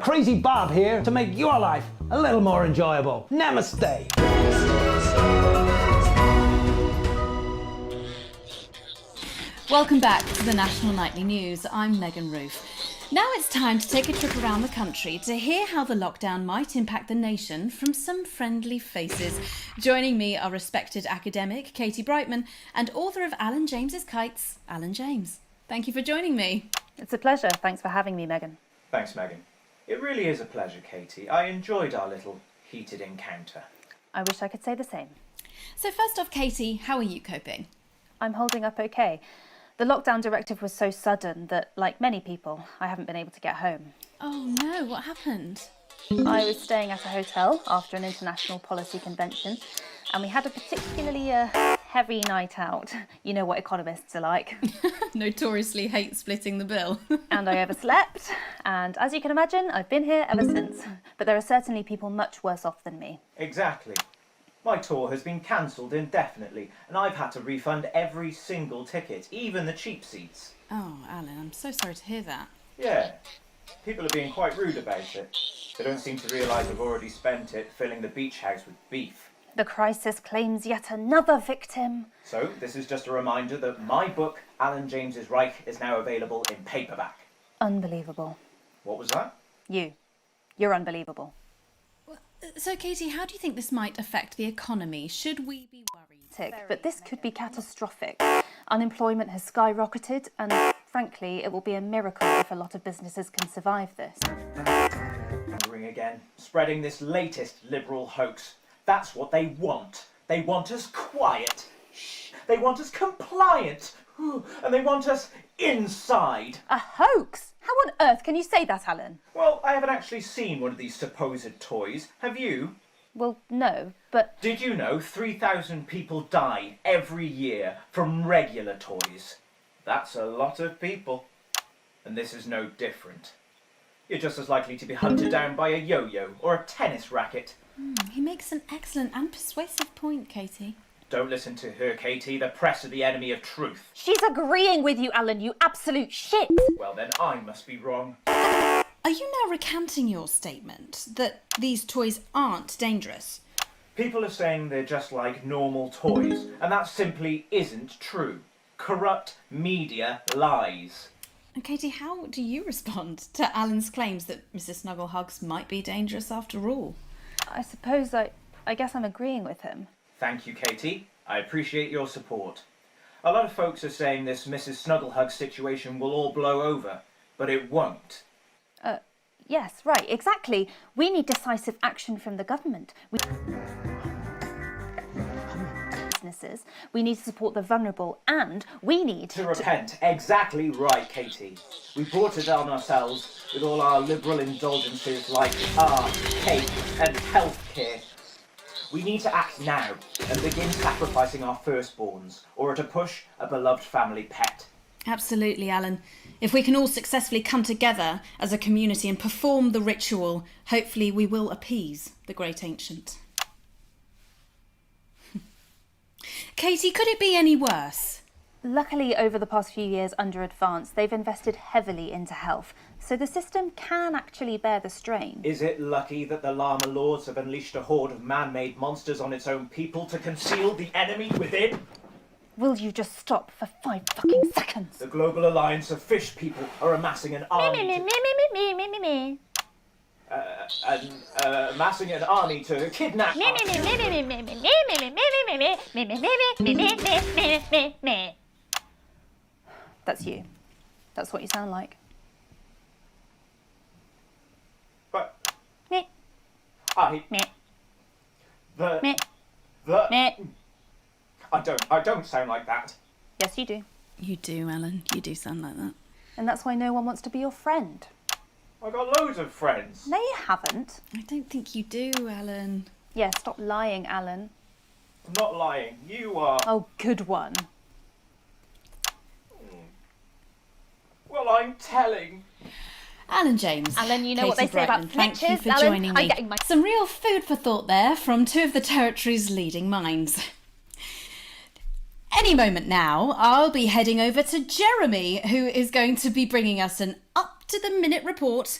Crazy Bob here to make your life a little more enjoyable. Namaste. Welcome back to the National Nightly News. I'm Megan Roof. Now it's time to take a trip around the country to hear how the lockdown might impact the nation from some friendly faces. Joining me are respected academic Katie Brightman and author of Alan James's Kites, Alan James. Thank you for joining me. It's a pleasure. Thanks for having me, Megan. Thanks, Megan. It really is a pleasure, Katie. I enjoyed our little heated encounter. I wish I could say the same. So first off, Katie, how are you coping? I'm holding up okay. The lockdown directive was so sudden that, like many people, I haven't been able to get home. Oh no, what happened? I was staying at a hotel after an international policy convention, and we had a particularly heavy night out. You know what economists are like. Notoriously hate splitting the bill. And I overslept, and as you can imagine, I've been here ever since. But there are certainly people much worse off than me. Exactly. My tour has been cancelled indefinitely, and I've had to refund every single ticket, even the cheap seats. Oh, Alan, I'm so sorry to hear that. Yeah. People are being quite rude about it. They don't seem to realise I've already spent it filling the beach house with beef. The crisis claims yet another victim. So, this is just a reminder that my book, Alan James's Reich, is now available in paperback. Unbelievable. What was that? You're unbelievable. So, Katie, how do you think this might affect the economy? Should we be worried? But this could be catastrophic. Unemployment has skyrocketed, and frankly, it will be a miracle if a lot of businesses can survive this. Ring again. Spreading this latest liberal hoax. That's what they want. They want us quiet. Shh. They want us compliant. And they want us inside. A hoax? How on earth can you say that, Alan? Well, I haven't actually seen one of these supposed toys. Have you? Well, no, but... Did you know 3,000 people die every year from regular toys? That's a lot of people. And this is no different. You're just as likely to be hunted down by a yo-yo or a tennis racket. He makes an excellent and persuasive point, Katie. Don't listen to her, Katie. The press are the enemy of truth. She's agreeing with you, Alan, you absolute shit! Well, then I must be wrong. Are you now recanting your statement that these toys aren't dangerous? People are saying they're just like normal toys, and that simply isn't true. Corrupt media lies. And Katie, how do you respond to Alan's claims that Mrs. Snugglehugs might be dangerous after all? I suppose I guess I'm agreeing with him. Thank you, Katie. I appreciate your support. A lot of folks are saying this Mrs. Snugglehug situation will all blow over, but it won't. Yes, right, exactly. We need decisive action from the government. Businesses. We need to support the vulnerable, and we need to repent. Exactly right, Katie. We brought it on ourselves with all our liberal indulgences like art, cake, and healthcare. We need to act now and begin sacrificing our firstborns, or to push a beloved family pet. Absolutely, Alan. If we can all successfully come together as a community and perform the ritual, hopefully we will appease the great ancient. Katie, could it be any worse? Luckily, over the past few years under Advance, they've invested heavily into health, so the system can actually bear the strain. Is it lucky that the Llama Lords have unleashed a horde of man-made monsters on its own people to conceal the enemy within? Will you just stop for 5 fucking seconds? The Global Alliance of Fish People are amassing an army amassing an army to kidnap That's you. That's what you sound like. But Me. I don't sound like that. Yes, you do. You do, Alan. You do sound like that. And that's why no one wants to be your friend. I got loads of friends. No, you haven't. I don't think you do, Alan. Yeah, stop lying, Alan. I'm not lying. You are. Oh, good one. Well, I'm telling. Alan James. Alan, you know Katie what they say about Brightman, thank you snitches, for Alan? joining I'm me. getting my... Some real food for thought there from two of the territory's leading minds. Any moment now, I'll be heading over to Jeremy, who is going to be bringing us an up-to-the-minute report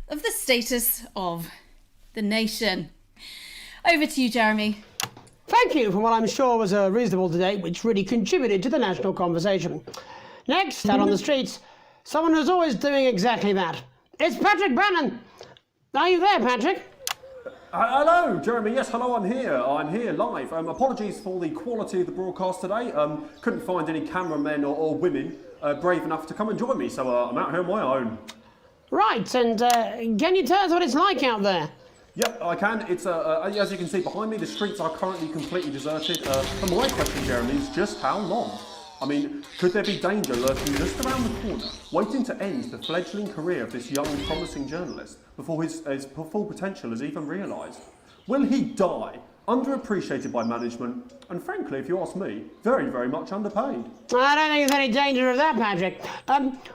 of the status of the nation. Over to you, Jeremy. Thank you for what I'm sure was a reasonable debate which really contributed to the national conversation. Next, out on the streets, someone who's always doing exactly that. It's Patrick Bannon. Are you there, Patrick? Hello, Jeremy. Yes, hello, I'm here. I'm here live. Apologies for the quality of the broadcast today. Couldn't find any cameramen or women brave enough to come and join me, so I'm out here on my own. Right, and can you tell us what it's like out there? Yep, I can. It's as you can see behind me, the streets are currently completely deserted. And my question, Jeremy, is just how long? I mean, could there be danger lurking just around the corner, waiting to end the fledgling career of this young, promising journalist before his full potential is even realised? Will he die, underappreciated by management, and frankly, if you ask me, very, very much underpaid? I don't think there's any danger of that, Patrick.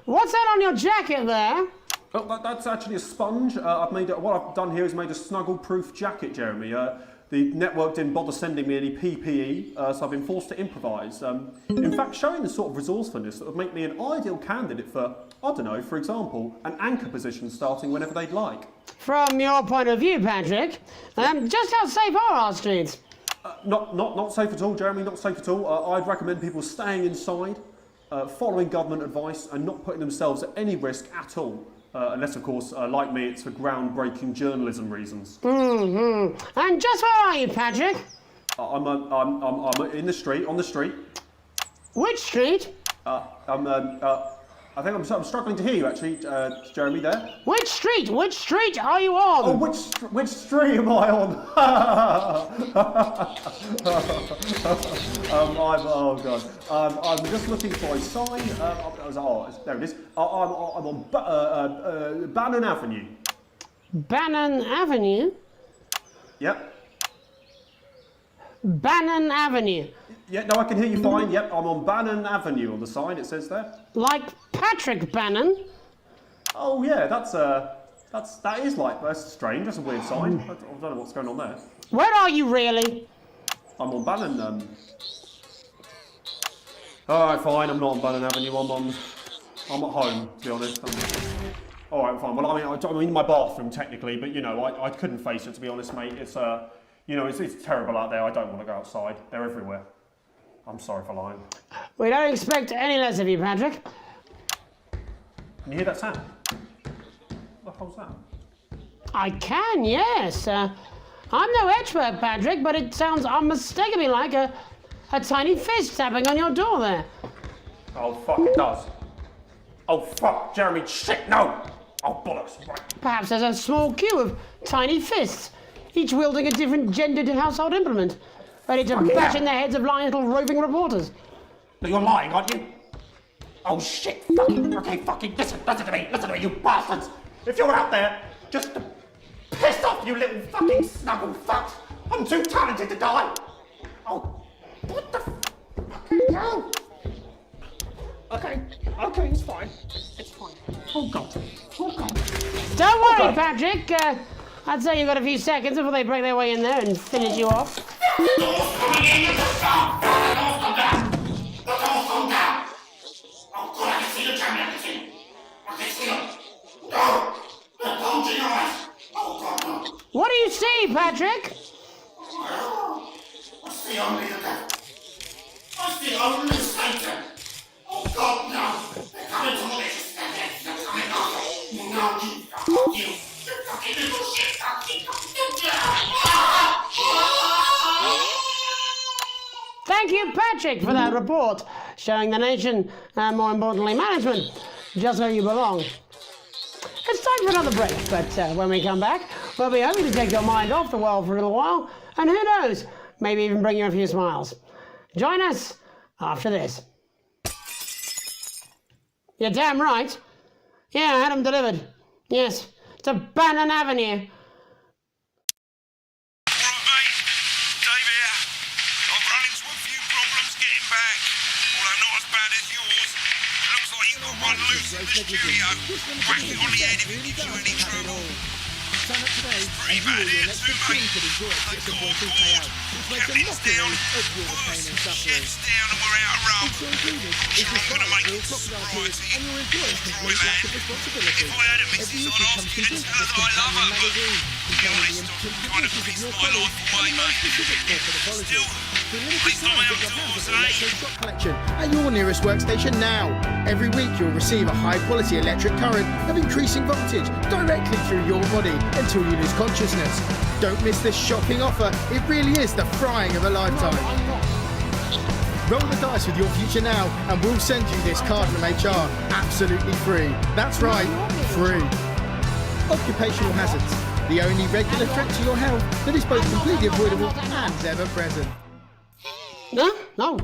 What's that on your jacket there? Oh, that's actually a sponge. What I've done here is made a snuggle-proof jacket, Jeremy. The network didn't bother sending me any PPE, so I've been forced to improvise. In fact, showing the sort of resourcefulness that would make me an ideal candidate for, I don't know, for example, an anchor position starting whenever they'd like. From your point of view, Patrick, just how safe are our streets? Not safe at all, Jeremy, not safe at all. I'd recommend people staying inside, following government advice, and not putting themselves at any risk at all. Unless, of course, like me, it's for groundbreaking journalism reasons. Mm-hmm. And just where are you, Patrick? I'm in the street, on the street. Which street? I think I'm struggling to hear you, actually, Jeremy, there. Which street? Which street are you on? Oh, which street am I on? I'm just looking for a sign. There it is. I'm on Bannon Avenue. Bannon Avenue? Yep. Bannon Avenue. Yeah, no, I can hear you fine. Yep, I'm on Bannon Avenue on the sign, it says there. Like Patrick Bannon? Oh yeah, that is like, that's strange, that's a weird sign. I don't know what's going on there. Where are you really? I'm on Bannon, Alright, fine, I'm not on Bannon Avenue, I'm at home, to be honest. Alright, fine, well I'm in my bathroom technically, but you know, I couldn't face it, to be honest, mate. It's, you know, it's terrible out there, I don't want to go outside, they're everywhere. I'm sorry for lying. We don't expect any less of you, Patrick. Can you hear that sound? What the hell's that? I can, yes. I'm no expert, Patrick, but it sounds unmistakably like a tiny fist tapping on your door there. Oh, fuck, it does. Oh, fuck, Jeremy, shit, no! Oh, bollocks, right. Perhaps there's a small queue of tiny fists, each wielding a different gendered household implement, ready to bash in the heads of lying little roving reporters. But you're lying, aren't you? Oh, shit, fucking, okay, fucking, listen to me, you bastards! If you're out there, just to piss off, you little fucking snuggle fucks, I'm too talented to die! Oh, what the fucking hell? Okay, it's fine. It's fine. Oh, God. Don't worry, Patrick. I'd say you've got a few seconds before they break their way in there and finish you off. What do you see, Patrick? I see only the devil. I see only Satan. Oh God, no! They're coming to malicious. They're coming after you. No, you fucking little shit. Thank you, Patrick, for that report, showing the nation, and more importantly, management, just where you belong. It's time for another break, but when we come back, we'll be hoping to take your mind off the world for a little while, and who knows, maybe even bring you a few smiles. Join us after this. You're damn right. Yeah, I had them delivered. Yes, to Bannon Avenue. One loose in the studio, whack it on the head if it gives you any trouble. It's pretty bad here too, mate. They got on board, captain's down, worse, chef's down and we're out of rum. Sure, I'm gonna make it a surprise to you. Enjoy, man. If I had a missus, I'd ask you to tell her that I love her, but to be honest, I'm kind of pissed my life away, mate. Still, at least I'm outdoors, eh? Collection at your nearest workstation now. Every week you'll receive a high-quality electric current of increasing voltage directly through your body until you lose consciousness. Don't miss this shocking offer. It really is the frying of a lifetime. Roll the dice with your future now and we'll send you this card from HR absolutely free. That's right, free. Occupational hazards, the only regular threat to your health that is both completely avoidable and ever present. No,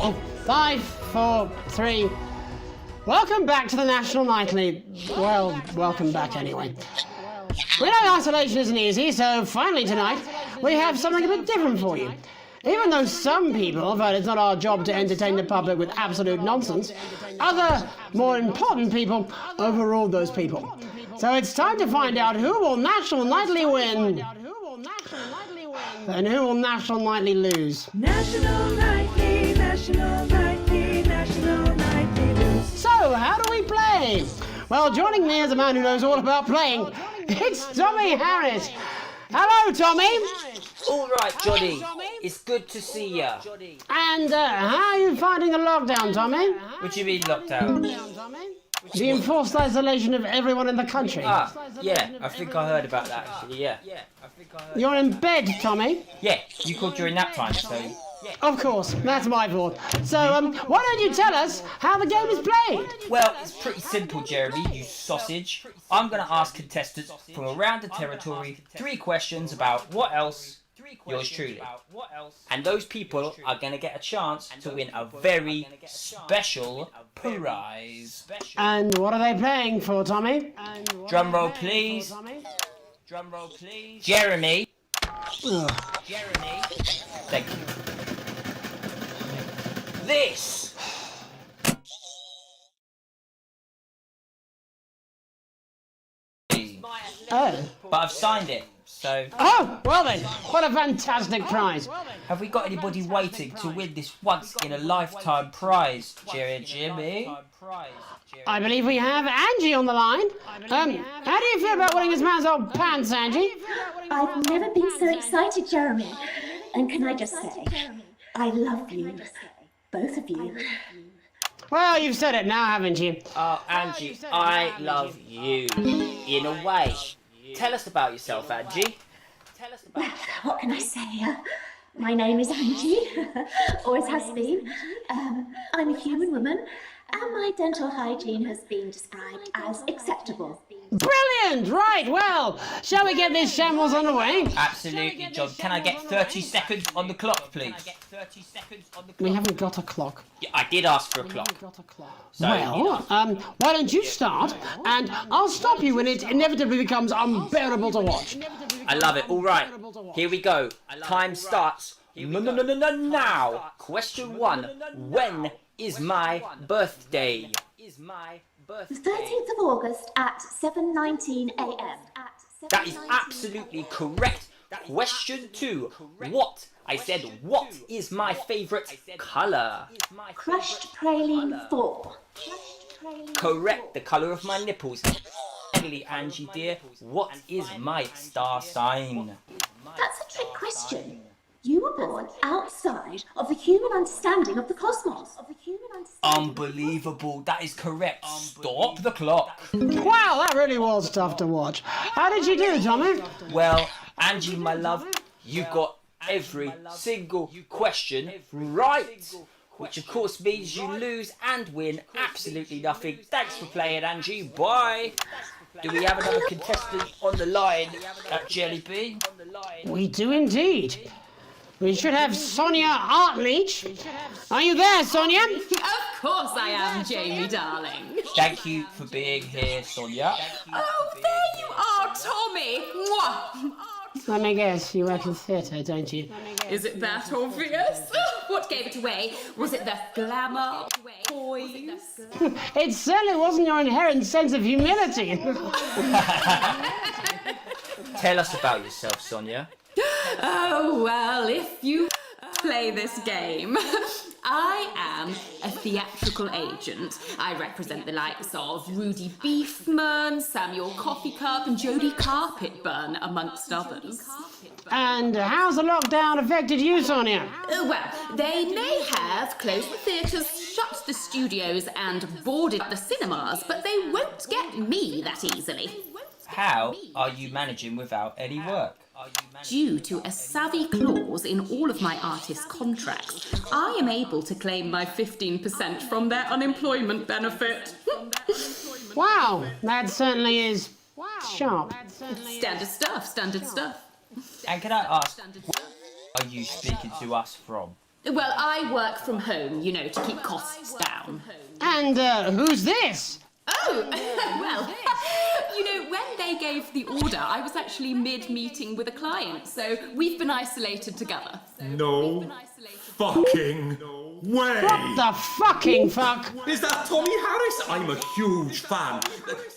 5, 4, 3. Welcome back to the National Nightly. Well, welcome back anyway. We know isolation isn't easy, so finally tonight we have something a bit different for you. Even though some people felt it's not our job to entertain the public with absolute nonsense, other, more important people overruled those people. So it's time to find out who will National Nightly win and who will National Nightly lose. National Nightly, National Nightly, National Nightly lose. So, how do we play? Well, joining me is a man who knows all about playing. It's Tommy Harris. Hello, Tommy. All right, Johnny. It's good to see ya. And how are you finding the lockdown, Tommy? What do you mean lockdown? The enforced isolation of everyone in the country. Yeah, I think I heard about that actually, yeah. You're in bed, Tommy? Yeah, you called during nap time, so... Of course, that's my fault. So, why don't you tell us how the game is played? Well, it's pretty simple, Jeremy, you sausage. I'm going to ask contestants from around the territory 3 questions about what else, yours truly. And those people are going to get a chance to win a very special prize. And what are they playing for, Tommy? Drum roll, please. Drum roll, please. Jeremy. Jeremy. Thank you. This. Oh. But I've signed it, so... Oh, well then, what a fantastic prize. Have we got anybody waiting to win this once-in-a-lifetime prize, Jimmy? I believe we have Angie on the line. How do you feel about winning this man's old pants, Angie? I've never been so excited, Jeremy. And can I just say, I love you. Both of you. Well, you've said it now, haven't you? Oh, Angie, I love you. In a way. Tell us about yourself, Angie. What can I say? My name is Angie, always has been. I'm a human woman, and my dental hygiene has been described as acceptable. Brilliant! Right, well, shall we get this shambles on the way? Absolutely, John. Can I get 30 seconds on the clock, please? We haven't got a clock. Yeah, I did ask for a clock. So, Well, why don't you start, and I'll stop you when it inevitably becomes unbearable to watch. I love it. All right, here we go. Time starts now. Question 1. When is my birthday? The 13th of August at 7:19 a.m. That is absolutely correct. Question 2. What? I said, what is my favourite colour? Crushed praline 4. Correct. The colour of my nipples. Finally, Angie dear, what is my star sign? That's a trick question. You were born outside of the human understanding of the cosmos. Unbelievable. That is correct. Stop the clock. Wow, that really was tough to watch. How did you do, Tommy? Well, Angie, my love, you got every single question right. Which of course means you lose and win absolutely nothing. Thanks for playing, Angie. Bye. Do we have another contestant on the line at Jelly Bean? We do indeed. We should have Sonia Artleach. Are you there, Sonia? Of course I am, Jamie, darling. Thank you for being here, Sonia. Oh, there you are, Tommy. Mwah. Let me guess, you work in theatre, don't you? Is it that obvious? What gave it away? Was it the glamour, poise? It certainly wasn't your inherent sense of humility. Tell us about yourself, Sonia. Oh, well, if you play this game, I am a theatrical agent. I represent the likes of Rudy Beefman, Samuel Coffee Cup, and Jodie Carpetburn, amongst others. And how's the lockdown affected you, Sonia? Well, they may have closed the theatres, shut the studios, and boarded the cinemas, but they won't get me that easily. How are you managing without any work? Due to a savvy clause in all of my artist contracts, I am able to claim my 15% from their unemployment benefit. Wow, that certainly is sharp. Standard stuff, standard stuff. And can I ask, where are you speaking to us from? Well, I work from home, you know, to keep costs down. And who's this? Oh, well, you know, when they gave the order, I was actually mid-meeting with a client, so we've been isolated together. No fucking way! What the fucking fuck? Is that Tommy Harris? I'm a huge fan.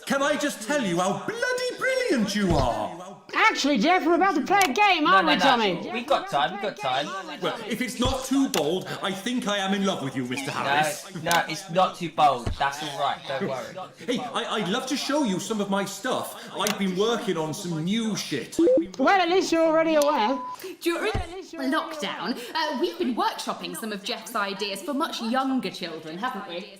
Can I just tell you how bloody brilliant you are? Actually, Jeff, we're about to play a game, aren't we, Tommy? We've got time, Well, if it's not too bold, I think I am in love with you, Mr. Harris. No, it's not too bold. That's all right, don't worry. Hey, I'd love to show you some of my stuff. I've been working on some new shit. Well, at least you're already aware. During lockdown, we've been workshopping some of Jeff's ideas for much younger children, haven't we?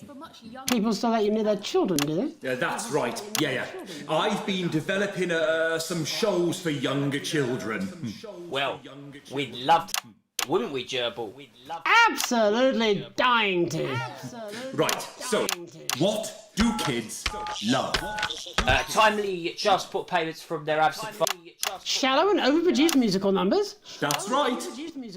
People still let you near their children, do they? Yeah, that's right. Yeah. I've been developing some shows for younger children. Well, we'd love to, wouldn't we, Gerbil? Absolutely dying to. Right, so, what do kids love? Timely child support payments from their absent father. Shallow and overproduced musical numbers? That's right.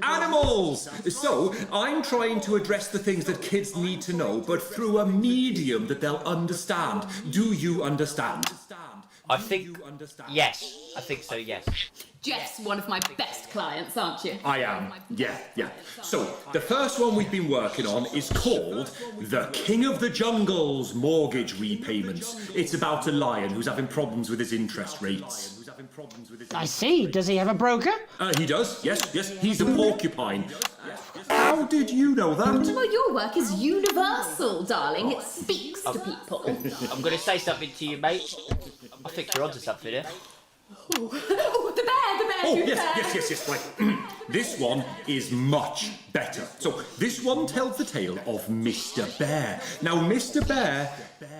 Animals! So, I'm trying to address the things that kids need to know, but through a medium that they'll understand. Do you understand? I think, yes. I think so, yes. Jeff's one of my best clients, aren't you? I am, yeah. So, the first one we've been working on is called The King of the Jungle's Mortgage Repayments. It's about a lion who's having problems with his interest rates. I see. Does he have a broker? He does, yes. He's a porcupine. How did you know that? Well, your work is universal, darling. It speaks to people. I'm going to say something to you, mate. I think you're onto something here. Oh, the bear, Oh, yes, right. This one is much better. So this one tells the tale of Mr. Bear. Now, Mr. Bear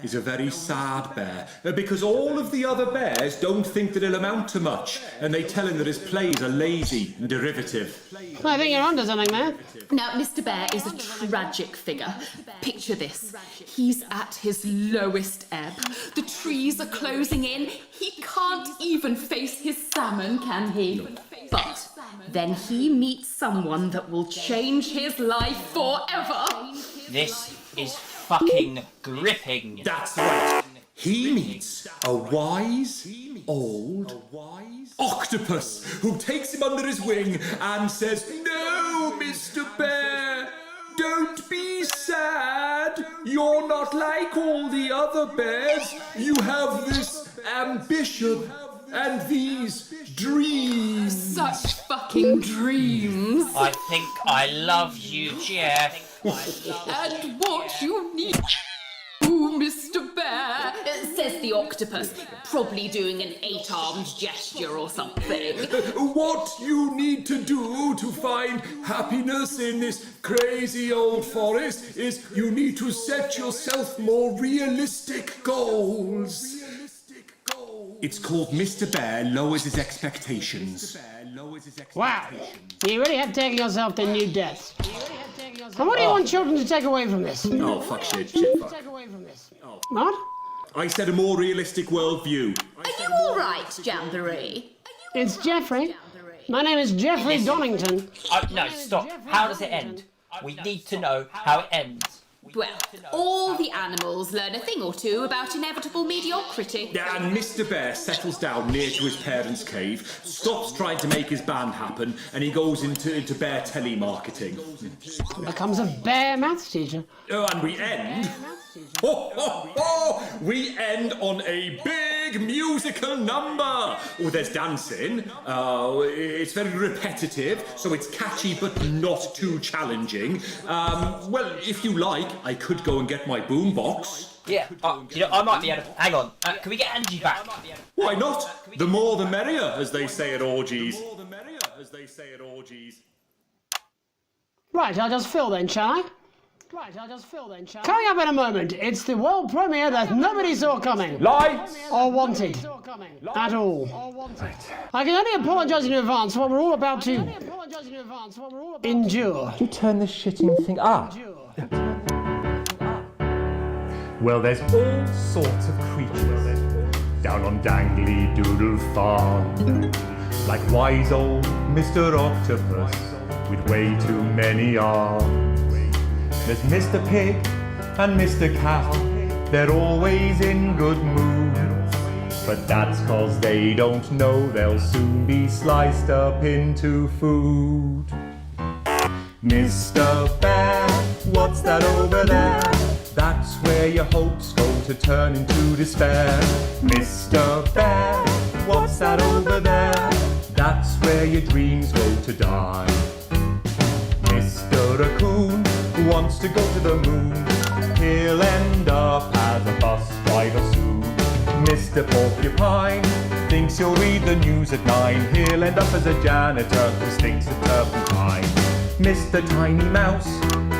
is a very sad bear because all of the other bears don't think that he'll amount to much, and they tell him that his plays are lazy and derivative. I think you're onto something there. Now, Mr. Bear is a tragic figure. Picture this. He's at his lowest ebb. The trees are closing in. He can't even face his salmon, can he? But then he meets someone that will change his life forever. This is fucking gripping. That's right. He meets a wise old octopus who takes him under his wing and says, "No, Mr. Bear, don't be sad. You're not like all the other bears. You have this ambition and these dreams." Such fucking dreams. I think I love you, Jeff. And what you need... Ooh, Mr. Bear, says the octopus, probably doing an 8-armed gesture or something. What you need to do to find happiness in this crazy old forest is you need to set yourself more realistic goals. It's called Mr. Bear Lowers His Expectations. Wow, you really have taken yourself to new depths. And what do you want children to take away from this? Oh, fuck shit, fuck. What? I said a more realistic worldview. Are you all right, Jamboree? It's Jeffrey. My name is Jeffrey Donington. No, stop. How does it end? We need to know how it ends. Well, all the animals learn a thing or two about inevitable mediocrity. Yeah, and Mr. Bear settles down near to his parents' cave, stops trying to make his band happen, and he goes into bear telemarketing. Becomes a bear maths teacher. Oh, and we end... We end on a big musical number. Oh, there's dancing. It's very repetitive, so it's catchy but not too challenging. Well, if you like, I could go and get my boombox. Yeah, I might be able to... Hang on, can we get Angie back? Why not? The more the merrier, as they say at orgies. Right, I'll just fill then, shall I? Coming up in a moment, it's the world premiere that nobody saw coming. Lights! Or wanted. At all. I can only apologise in advance for what we're all about to... endure. You turn this shitting thing up. Well, there's all sorts of creatures down on Dangly Doodle Farm. Like wise old Mr. Octopus with way too many arms. There's Mr. Pig and Mr. Cow, they're always in good moods. But that's 'cause they don't know they'll soon be sliced up into food. Mr. Bear, what's that over there? That's where your hopes go to turn into despair. Mr. Bear, what's that over there? That's where your dreams go to die. Mr. Raccoon wants to go to the moon. He'll end up as a bus driver soon. Mr. Porcupine thinks he'll read the news at 9. He'll end up as a janitor who stinks of turpentine. Mr. Tiny Mouse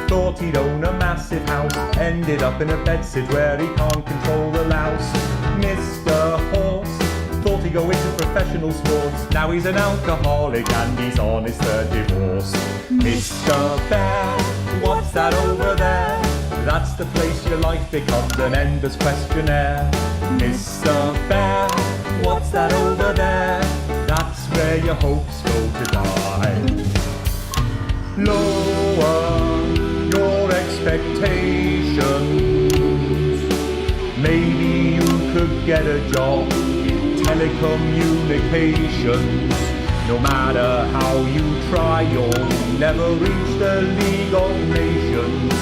thought he'd own a massive house, ended up in a bedsit where he can't control the louse. Mr. Horse thought he'd go into professional sports, now he's an alcoholic and he's on his 3rd divorce. Mr. Bear, what's that over there? That's the place your life becomes an endless questionnaire. Mr. Bear, what's that over there? That's where your hopes go to die. Lower your expectations. Maybe you could get a job in telecommunications. No matter how you try, you'll never reach the League of Nations.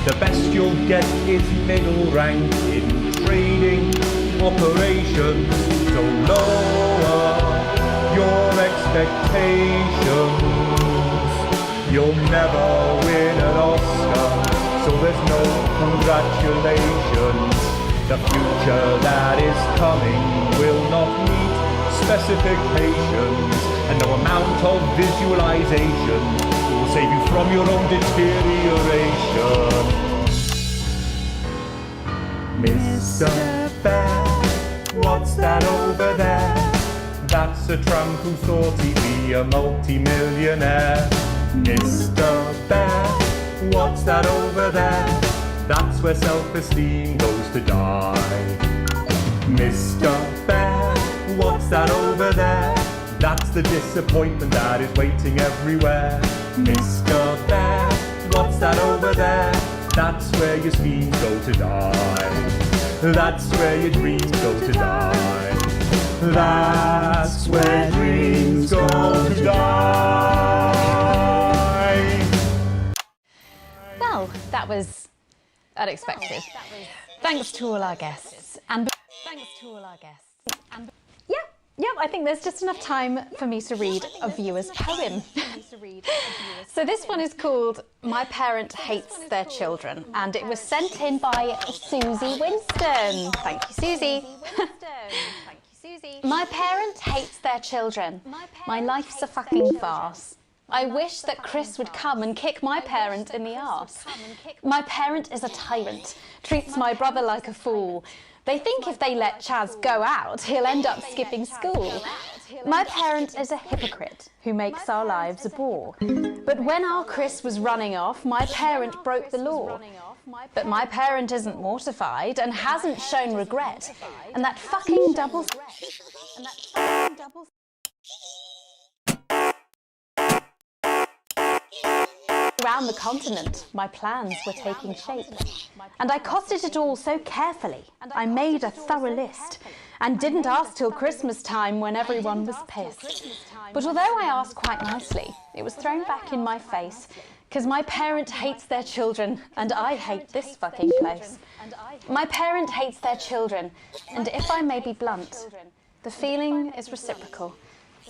The best you'll get is middle rank in trading operations. So lower your expectations. You'll never win an Oscar, so there's no congratulations. The future that is coming will not meet specifications, and no amount of visualization will save you from your own deterioration. Mr. Bear, what's that over there? That's a tramp who thought he'd be a multi-millionaire. Mr. Bear, what's that over there? That's where self-esteem goes to die. Mr. Bear, what's that over there? That's the disappointment that is waiting everywhere. Mr. Bear, what's that over there? That's where your schemes go to die. That's where your dreams go to die. That's where dreams go to die. Well, that was unexpected. Thanks to all our guests. Yeah, I think there's just enough time for me to read a viewer's poem. So this one is called My Parent Hates Their Children, and it was sent in by Susie Winston. Thank you, Susie. My parent hates their children. My life's a fucking farce. I wish that Chris would come and kick my parent in the arse. My parent is a tyrant, treats my brother like a fool. They think if they let Chaz go out, he'll end up skipping school. My parent is a hypocrite who makes our lives a bore. But when our Chris was running off, my parent broke the law. But my parent isn't mortified and hasn't shown regret. And that fucking double... Around the continent, my plans were taking shape. And I costed it all so carefully. I made a thorough list and didn't ask till Christmas time when everyone was pissed. But although I asked quite nicely, it was thrown back in my face, because my parent hates their children and I hate this fucking place. My parent hates their children, and if I may be blunt, the feeling is reciprocal.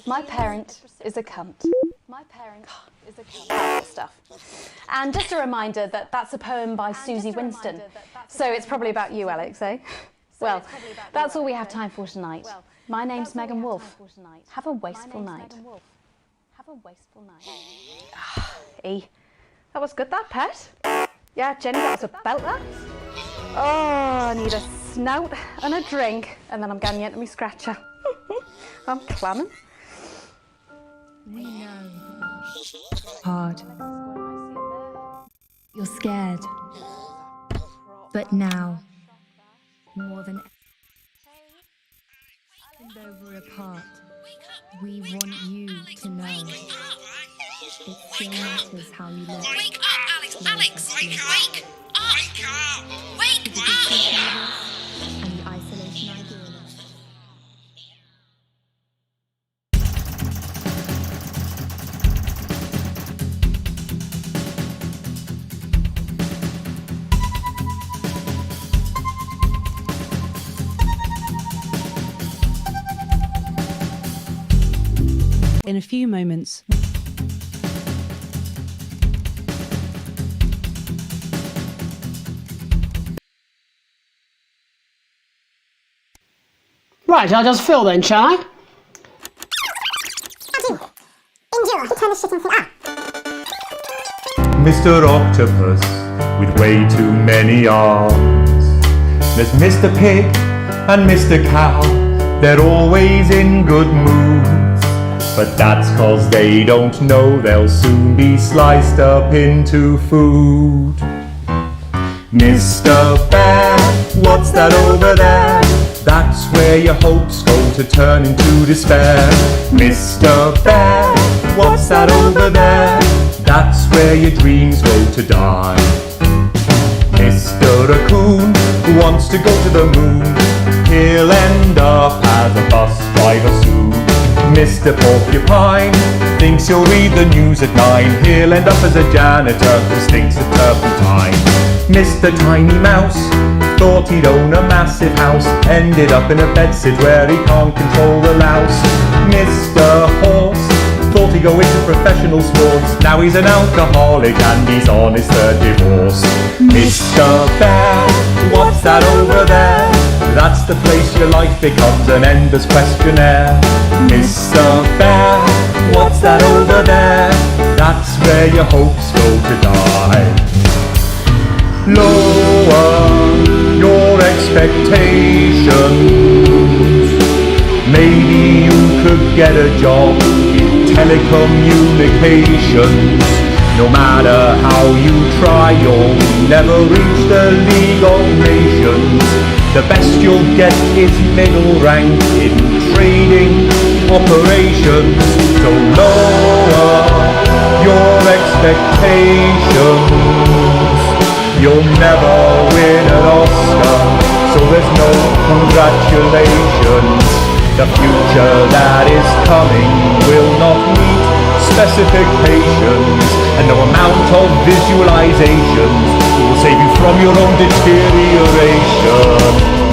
My parent is a cunt. My parent is a cunt. Stuff. And just a reminder that that's a poem by Susie Winston. So it's probably about you, Alex, eh? Well, that's all we have time for tonight. My name's Megan Wolf. Have a wasteful night. E. That was good, that, pet. Yeah, Jenny, that was a belter. Oh, I need a snout and a drink, and then I'm getting into my scratcher. I'm clamming. We know. Hard. You're scared. But now, more than ever, over apart, we want you to know. It still matters how you look. Wake up, Alex! Alex! Wake up! Wake up! Wake up! Wake up! And the isolation idealist. In a few moments. Right, I'll just fill then, shall I? Mr. Octopus with way too many arms. There's Mr. Pig and Mr. Cow. They're always in good moods. But that's 'cause they don't know they'll soon be sliced up into food. Mr. Bear, what's that over there? That's where your hopes go to turn into despair. Mr. Bear, what's that over there? That's where your dreams go to die. Mr. Raccoon wants to go to the moon. He'll end up as a bus driver soon. Mr. Porcupine thinks he'll read the news at 9. He'll end up as a janitor who stinks of turpentine. Mr. Tiny Mouse thought he'd own a massive house, ended up in a bedsit where he can't control the louse. Mr. Horse thought he'd go into professional sports, now he's an alcoholic and he's on his third divorce. Mr. Bear, what's that over there? That's the place your life becomes an endless questionnaire. Mr. Bear, what's that over there? That's where your hopes go to die. Lower your expectations. Maybe you could get a job in telecommunications. No matter how you try, you'll never reach the League of Nations. The best you'll get is middle rank in trading operations. So lower your expectations. You'll never win an Oscar, so there's no congratulations. The future that is coming will not meet specifications, and no amount of visualizations will save you from your own deterioration.